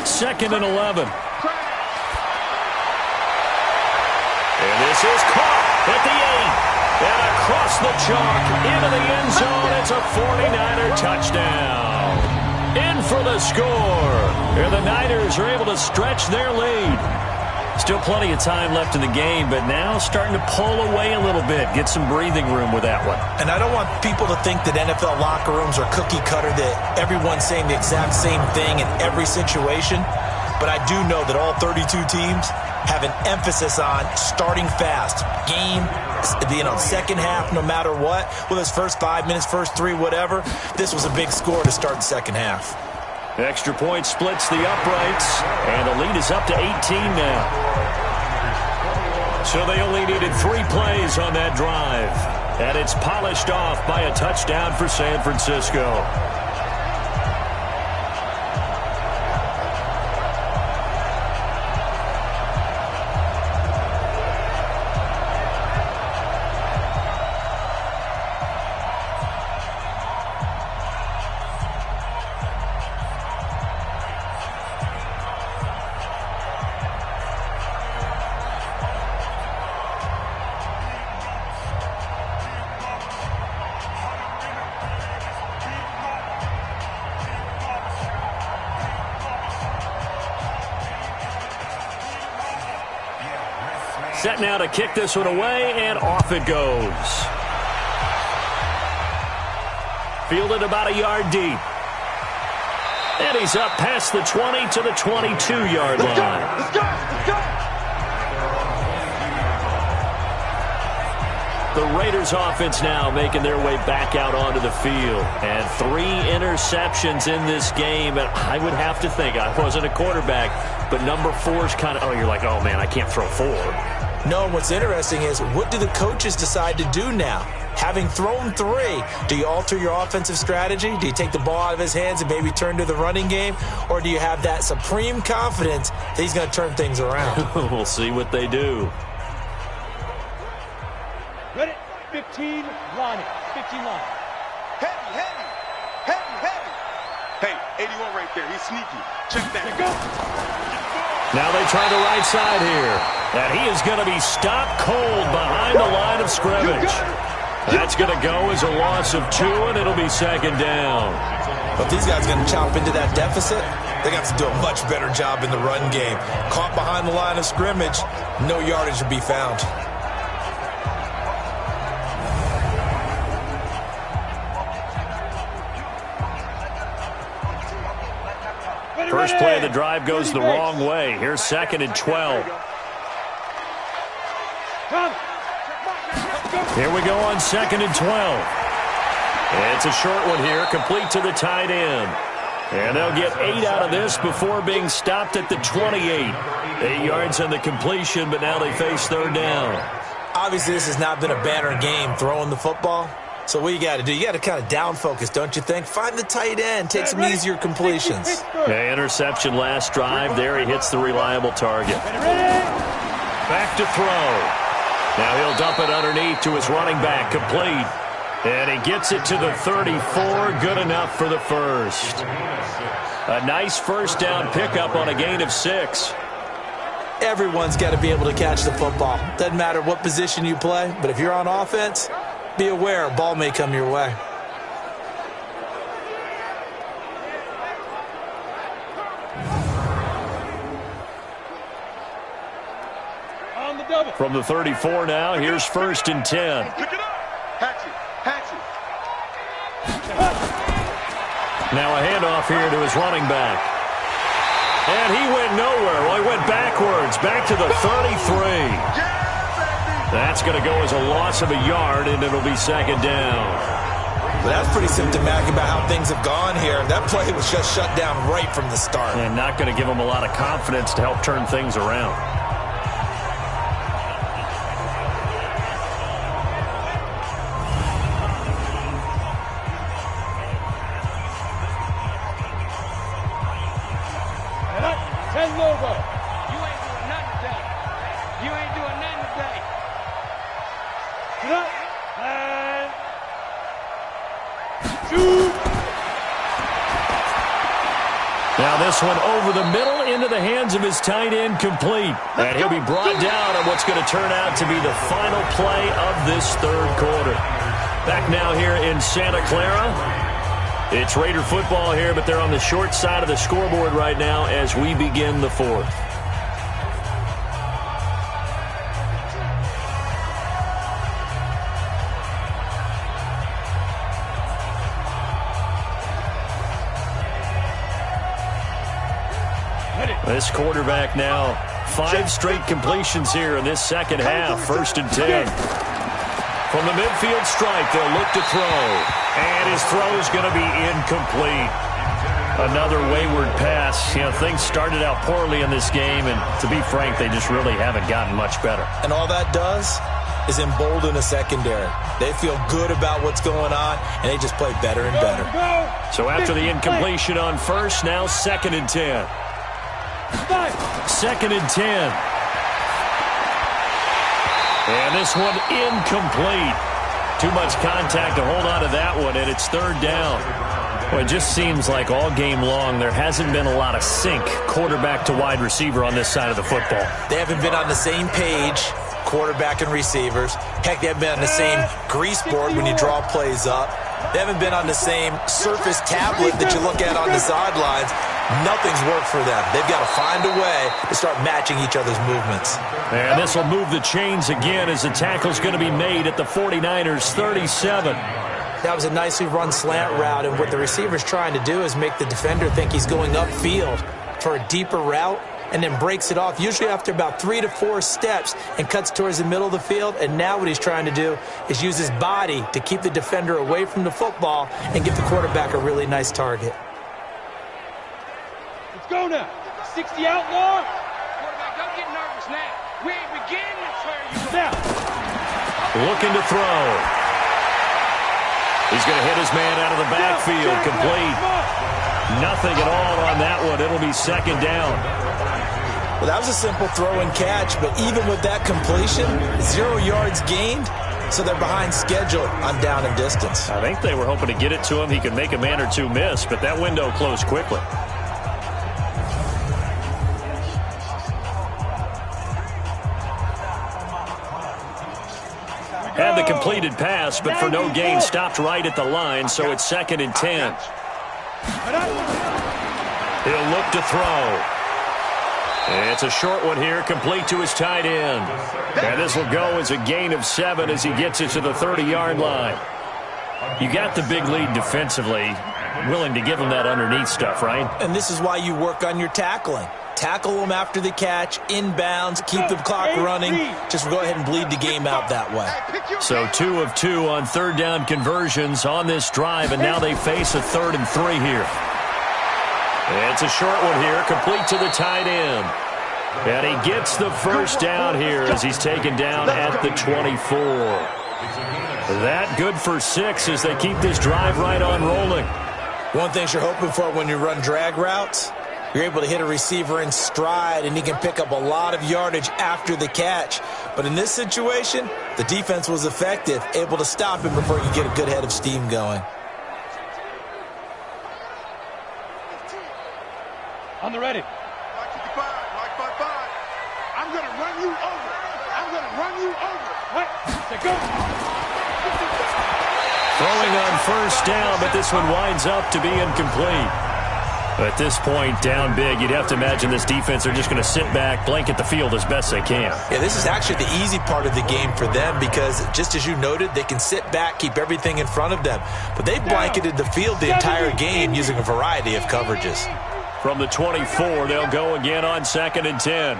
2nd and 11. And this is caught at the 8. And across the chalk into the end zone. It's a 49er touchdown. In for the score. And the Niners are able to stretch their lead. Still plenty of time left in the game, but now starting to pull away a little bit. Get some breathing room with that one. And I don't want people to think that NFL locker rooms are cookie cutter, that everyone's saying the exact same thing in every situation. But I do know that all 32 teams have an emphasis on starting fast. Game, second half, no matter what. Whether it's first 5 minutes, first 3, whatever. This was a big score to start the second half. Extra point splits the uprights, and the lead is up to 18 now. So they only needed 3 plays on that drive, and it's polished off by a touchdown for San Francisco. Set now to kick this one away, and off it goes. Fielded about a yard deep. And he's up past the 20 to the 22-yard line. Let's go! Let's go! The Raiders offense now making their way back out onto the field. And 3 interceptions in this game. And I would have to think, I wasn't a quarterback, but number 4 is kind of, you're like, oh, man, I can't throw 4. No, what's interesting is, what do the coaches decide to do now? Having thrown 3, do you alter your offensive strategy? Do you take the ball out of his hands and maybe turn to the running game? Or do you have that supreme confidence that he's going to turn things around? We'll see what they do. Ready? 15 line. 15 line. Heavy, heavy, heavy, heavy. Hey, 81 right there. He's sneaky. Check that. Go. Now they try the right side here. And he is going to be stopped cold behind the line of scrimmage. That's going to go as a loss of 2, and it'll be 2nd down. But these guys are going to chop into that deficit. They got to do a much better job in the run game. Caught behind the line of scrimmage, no yardage to be found. First play of the drive goes the wrong way. Here's 2nd and 12. Here we go on 2nd and 12. It's a short one here, complete to the tight end. And they'll get 8 out of this before being stopped at the 28. 8 yards on the completion, but now they face 3rd down. Obviously, this has not been a banner game throwing the football. So what you got to do, you got to kind of down focus, don't you think? Find the tight end, take some easier completions. Yeah, interception last drive. There he hits the reliable target. Back to throw. Now he'll dump it underneath to his running back, complete. And he gets it to the 34, good enough for the first. A nice first down pickup on a gain of 6. Everyone's got to be able to catch the football. Doesn't matter what position you play, but if you're on offense, be aware a ball may come your way. On the double. From the 34 now, here's 1st and 10. Pick it up. Hatch it. Now a handoff here to his running back. And he went nowhere. Well, he went backwards, back to the 33. That's going to go as a loss of a yard, and it'll be 2nd down. But that's pretty symptomatic about how things have gone here. That play was just shut down right from the start. And not going to give him a lot of confidence to help turn things around. Now this one over the middle into the hands of his tight end, complete. And he'll be brought down on what's going to turn out to be the final play of this 3rd quarter. Back now here in Santa Clara. It's Raider football here, but they're on the short side of the scoreboard right now as we begin the 4th. This quarterback now, 5 straight completions here in this second half. 1st and 10. From the midfield stripe, they'll look to throw. And his throw is going to be incomplete. Another wayward pass. You know, things started out poorly in this game, and to be frank, they just really haven't gotten much better. And all that does is embolden a secondary. They feel good about what's going on, and they just play better and better. So after the incompletion on 1st, now 2nd and 10. 2nd and 10. And this one incomplete. Too much contact to hold on to that one, and it's 3rd down. Well, it just seems like all game long there hasn't been a lot of sync quarterback to wide receiver on this side of the football. They haven't been on the same page, quarterback and receivers. Heck, they haven't been on the same grease board when you draw plays up. They haven't been on the same surface tablet that you look at on the sidelines. Nothing's worked for them. They've got to find a way to start matching each other's movements. And this will move the chains again as the tackle's going to be made at the 49ers 37. That was a nicely run slant route, and what the receiver's trying to do is make the defender think he's going upfield for a deeper route, and then breaks it off, usually after about 3 to 4 steps, and cuts towards the middle of the field. And now what he's trying to do is use his body to keep the defender away from the football and give the quarterback a really nice target. Let's go now. 60 outlaw. Quarterback, don't get nervous now. We ain't beginning to tear you Now. Looking to throw. He's going to hit his man out of the backfield, complete. Nothing at all on that one. It'll be 2nd down. Well, that was a simple throw and catch, but even with that completion, 0 yards gained, so they're behind schedule on down and distance. I think they were hoping to get it to him. He could make a man or two miss, but that window closed quickly. Had the completed pass, but for no gain, stopped right at the line, so it's 2nd and 10. He'll look to throw. It's a short one here, complete to his tight end. And this will go as a gain of 7 as he gets it to the 30-yard line. You got the big lead defensively, willing to give him that underneath stuff, right? And this is why you work on your tackling. Tackle them after the catch, inbounds, keep the clock running. Just go ahead and bleed the game out that way. So 2 of 2 on 3rd down conversions on this drive, and now they face a 3rd and 3 here. It's a short one here, complete to the tight end. And he gets the first down here as he's taken down at the 24. That good for 6 as they keep this drive right on rolling. One thing you're hoping for when you run drag routes, you're able to hit a receiver in stride, and he can pick up a lot of yardage after the catch. But in this situation, the defense was effective, able to stop him before he could get a good head of steam going. On the ready. Like 55, like 55. I'm going to run you over. I'm going to run you over. What? Say go. Throwing on first down, but this one winds up to be incomplete. At this point, down big, you'd have to imagine this defense are just going to sit back, blanket the field as best they can. Yeah, this is actually the easy part of the game for them because, just as you noted, they can sit back, keep everything in front of them. But they blanketed the field the entire game using a variety of coverages. From the 24, they'll go again on 2nd and 10.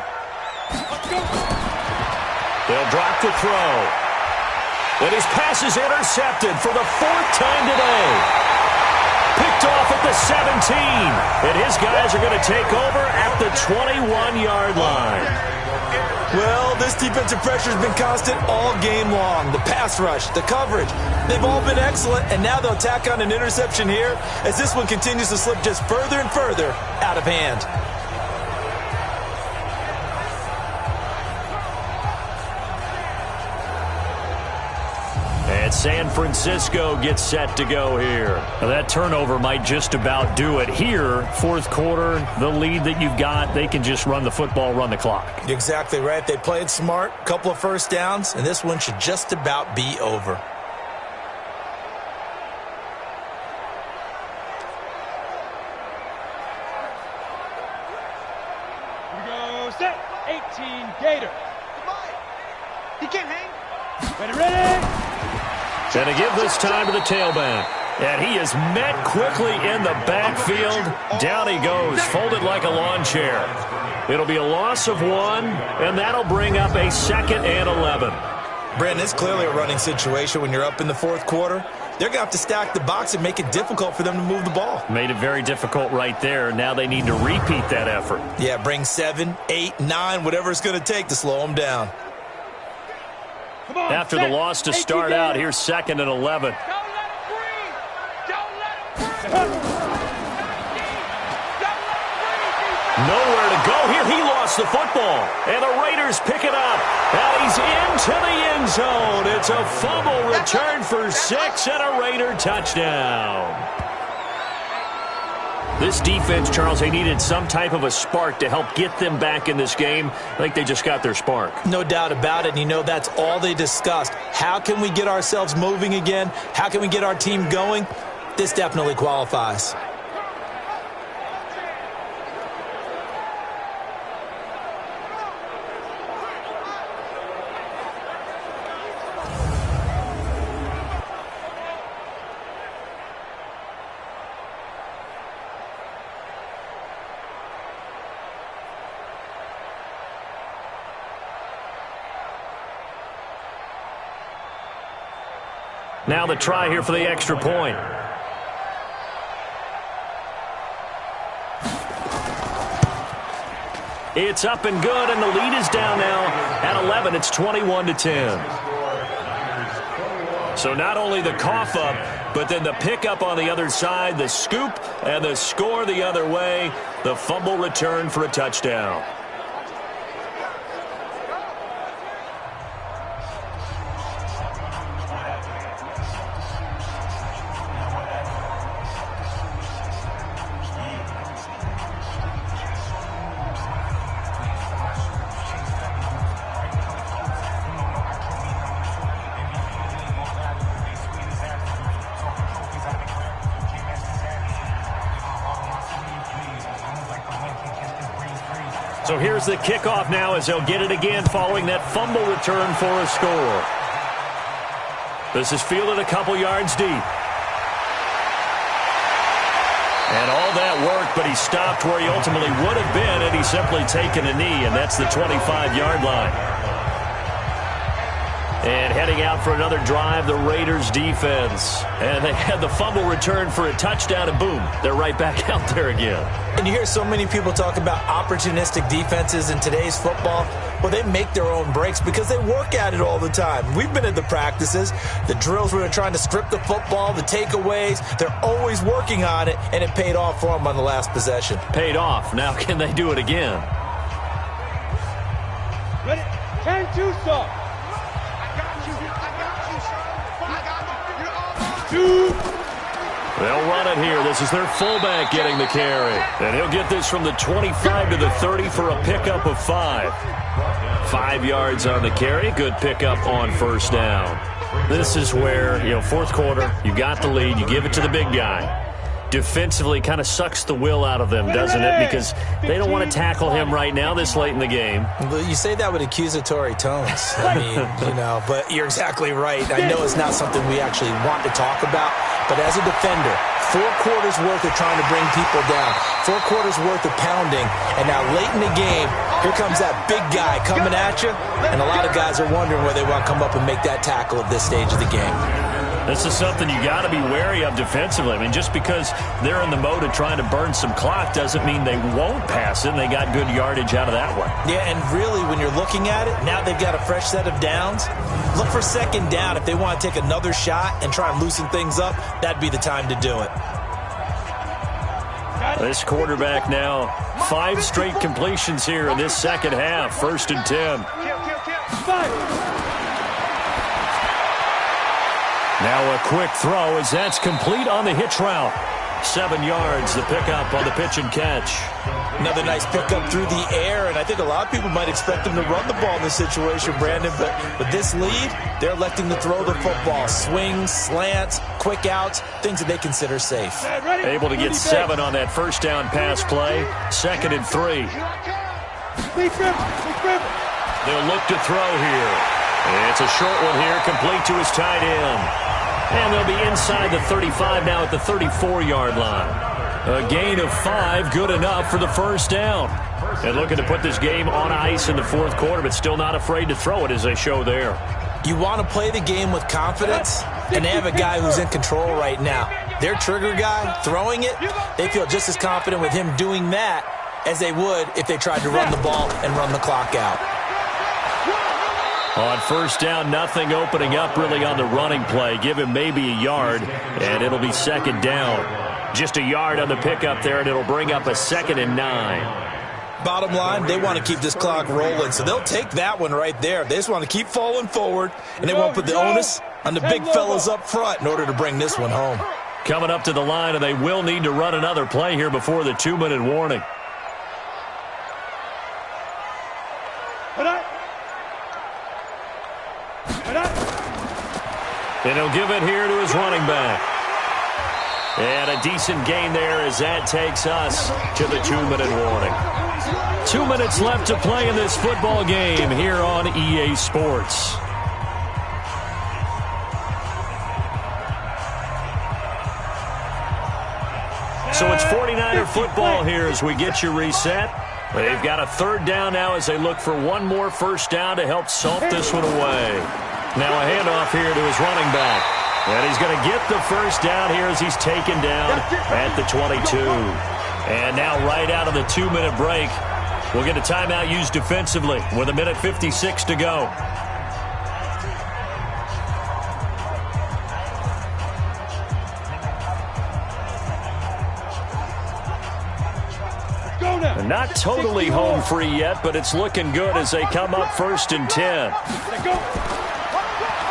They'll drop the throw. And his pass is intercepted for the 4th time today. Picked off at the 17. And his guys are going to take over at the 21-yard line. Well, this defensive pressure has been constant all game long. The pass rush, the coverage, they've all been excellent, and now they'll tack on an interception here as this one continues to slip just further and further out of hand. And San Francisco gets set to go here. Now that turnover might just about do it here. 4th quarter, the lead that you've got, they can just run the football, run the clock. Exactly right. They played smart, couple of first downs, and this one should just about be over. Here we go. Set. 18 Gator. He can't hang. Ready, ready. And to give this time to the tailback. And he is met quickly in the backfield. Down he goes, folded like a lawn chair. It'll be a loss of 1, and that'll bring up a 2nd and 11. Brandon, it's clearly a running situation when you're up in the 4th quarter. They're going to have to stack the box and make it difficult for them to move the ball. Made it very difficult right there. Now they need to repeat that effort. Yeah, bring 7, 8, 9, whatever it's going to take to slow them down. Come on, After the loss to start out, here's 2nd and 11. Don't let him breathe. Don't let him breathe. Nowhere to go here. He lost the football. And the Raiders pick it up. And he's into the end zone. It's a fumble return for 6 and a Raider touchdown. This defense, Charles, they needed some type of a spark to help get them back in this game. I think they just got their spark. No doubt about it. And you know, that's all they discussed. How can we get ourselves moving again? How can we get our team going? This definitely qualifies. Now the try here for the extra point. It's up and good, and the lead is down now at 11. It's 21-10. So not only the cough up, but then the pickup on the other side, the scoop, and the score the other way. The fumble return for a touchdown. So here's the kickoff now as they'll get it again following that fumble return for a score. This is fielded a couple yards deep. And all that worked, but he stopped where he ultimately would have been had he simply taken a knee, and that's the 25-yard line. And heading out for another drive, the Raiders defense. And they had the fumble return for a touchdown, and boom, they're right back out there again. And you hear so many people talk about opportunistic defenses in today's football. Well, they make their own breaks because they work at it all the time. We've been at the practices, the drills where they're trying to script the football, the takeaways. They're always working on it, and it paid off for them on the last possession. Paid off. Now can they do it again? Ready? 10-2, son. They'll run it here. This is their fullback getting the carry. And he'll get this from the 25 to the 30 for a pickup of 5. 5 yards on the carry. Good pickup on first down. This is where, fourth quarter, you got the lead. You give it to the big guy. Defensively kind of sucks the will out of them, doesn't it? Because they don't want to tackle him right now this late in the game. Well, you say that with accusatory tones. I mean, but you're exactly right. I know it's not something we actually want to talk about, but as a defender, 4 quarters worth of trying to bring people down, 4 quarters worth of pounding, and now late in the game, here comes that big guy coming at you, and a lot of guys are wondering where they want to come up and make that tackle at this stage of the game. This is something you got to be wary of defensively. I mean, just because they're in the mode of trying to burn some clock doesn't mean they won't pass it, and they got good yardage out of that one. Yeah, and really, when you're looking at it, now they've got a fresh set of downs. Look for second down. If they want to take another shot and try and loosen things up, that'd be the time to do it. This quarterback now, 5 straight completions here in this second half. 1st and 10. Now a quick throw as that's complete on the hitch route. 7 yards, the pickup on the pitch and catch. Another nice pickup through the air, and I think a lot of people might expect them to run the ball in this situation, Brandon, but with this lead, they're electing to throw the football. Swings, slants, quick outs, things that they consider safe. Able to get 7 on that first down pass play. 2nd and 3. They'll look to throw here. It's a short one here, complete to his tight end. And they'll be inside the 35 now at the 34-yard line. A gain of 5, good enough for the first down. And looking to put this game on ice in the fourth quarter, but still not afraid to throw it as they show there. You want to play the game with confidence, and they have a guy who's in control right now. Their trigger guy, throwing it, they feel just as confident with him doing that as they would if they tried to run the ball and run the clock out. On first down, nothing opening up really on the running play. Give him maybe a yard, and it'll be 2nd down. Just a yard on the pickup there, and it'll bring up a 2nd and 9. Bottom line, they want to keep this clock rolling, so they'll take that one right there. They just want to keep falling forward, and they won't put the onus on the big fellas up front in order to bring this one home. Coming up to the line, and they will need to run another play here before the 2-minute warning. And he'll give it here to his running back. And a decent gain there as that takes us to the 2-minute warning. 2 minutes left to play in this football game here on EA Sports. So it's 49er football here as we get you reset. They've got a 3rd down now as they look for one more first down to help salt this one away. Now a handoff here to his running back. And he's going to get the first down here as he's taken down at the 22. And now right out of the 2-minute break, we'll get a timeout used defensively with 1:56 to go. Not totally home free yet, but it's looking good as they come up 1st and 10.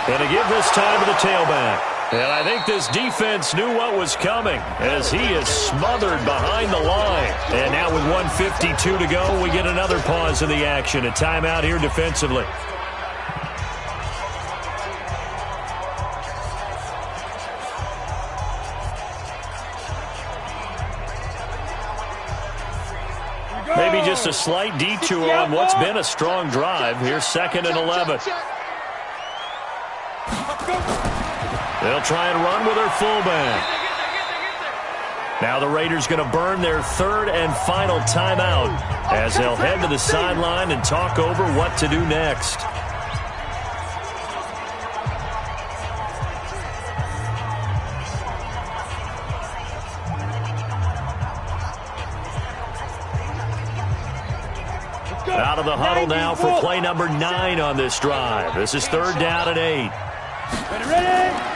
And to give this time to the tailback. And I think this defense knew what was coming as he is smothered behind the line. And now with 1:52 to go, we get another pause in the action. A timeout here defensively. Maybe just a slight detour on what's been a strong drive. Here's 2nd and 11. They'll try and run with their fullback. Now the Raiders going to burn their 3rd and final timeout as they'll head to the sideline and talk over what to do next. Out of the huddle now for play number 9 on this drive. This is 3rd down and 8. Ready?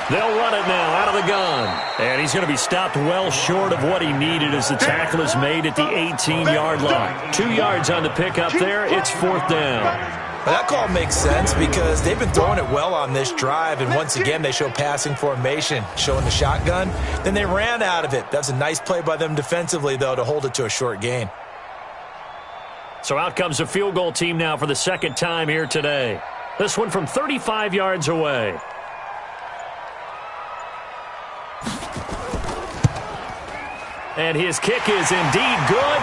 They'll run it now out of the gun. And he's going to be stopped well short of what he needed as the tackle is made at the 18-yard line. 2 yards on the pickup there. It's 4th down. Well, that call makes sense because they've been throwing it well on this drive, and once again they show passing formation, showing the shotgun. Then they ran out of it. That's a nice play by them defensively, though, to hold it to a short gain. So out comes a field goal team now for the 2nd time here today. This one from 35 yards away. And his kick is indeed good,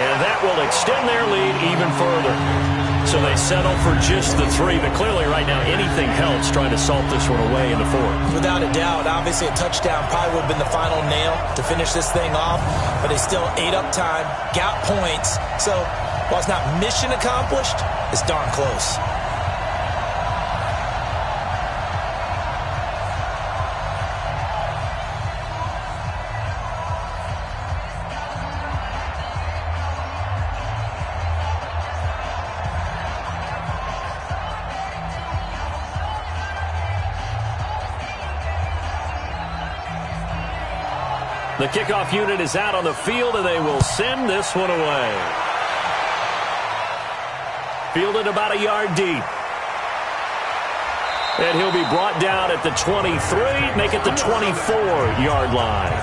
and that will extend their lead even further. So they settle for just the 3, but clearly right now anything helps trying to salt this one away in the 4th. Without a doubt, obviously a touchdown probably would have been the final nail to finish this thing off, but they still ate up time, got points. So while it's not mission accomplished, it's darn close. The kickoff unit is out on the field, and they will send this one away. Fielded about a yard deep. And he'll be brought down at the 23, make it the 24-yard line.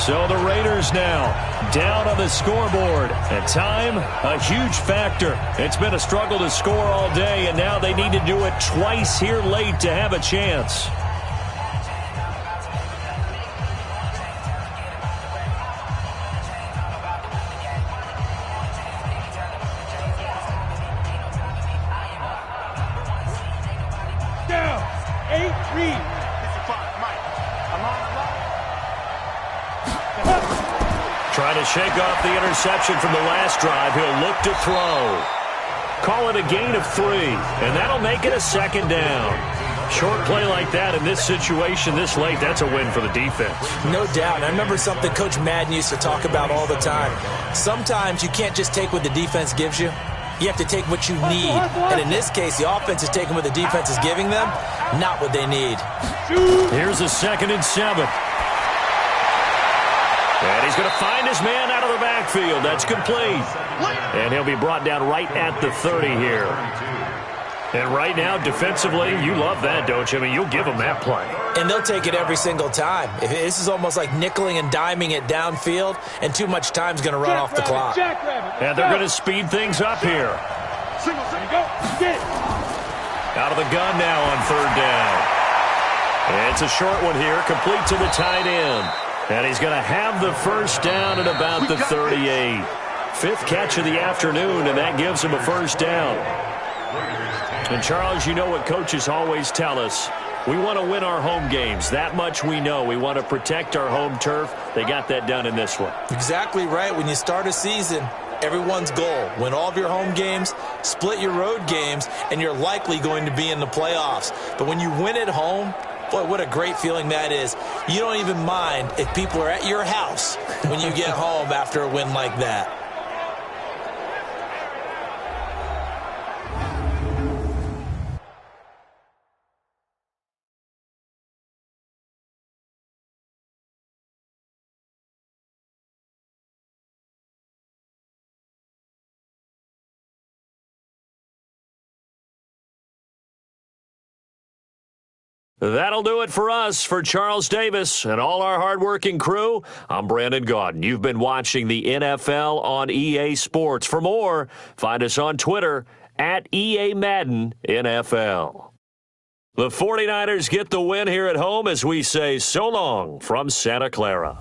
So the Raiders now down on the scoreboard. And time, a huge factor. It's been a struggle to score all day, and now they need to do it twice here late to have a chance. Trying to shake off the interception from the last drive. He'll look to throw. Call it a gain of 3, and that'll make it a 2nd down. Short play like that in this situation this late, that's a win for the defense. No doubt. I remember something Coach Madden used to talk about all the time. Sometimes you can't just take what the defense gives you. You have to take what you need. And in this case, the offense is taking what the defense is giving them, not what they need. Here's a 2nd and 7. And he's going to find his man out of the backfield. That's complete. And he'll be brought down right at the 30 here. And right now, defensively, you love that, don't you? I mean, you'll give them that play. And they'll take it every single time. This is almost like nickeling and diming it downfield, and too much time's going to run off the clock. And they're going to speed things up here. Out of the gun now on 3rd down. And it's a short one here, complete to the tight end. And he's going to have the 1st down at about the 38. 5th catch of the afternoon, and that gives him a 1st down. And, Charles, you know what coaches always tell us. We want to win our home games. That much we know. We want to protect our home turf. They got that done in this one. Exactly right. When you start a season, everyone's goal, win all of your home games, split your road games, and you're likely going to be in the playoffs. But when you win at home, boy, what a great feeling that is. You don't even mind if people are at your house when you get home after a win like that. That'll do it for us. For Charles Davis and all our hardworking crew, I'm Brandon Gaudin. You've been watching the NFL on EA Sports. For more, find us on Twitter at EA Madden NFL. The 49ers get the win here at home as we say so long from Santa Clara.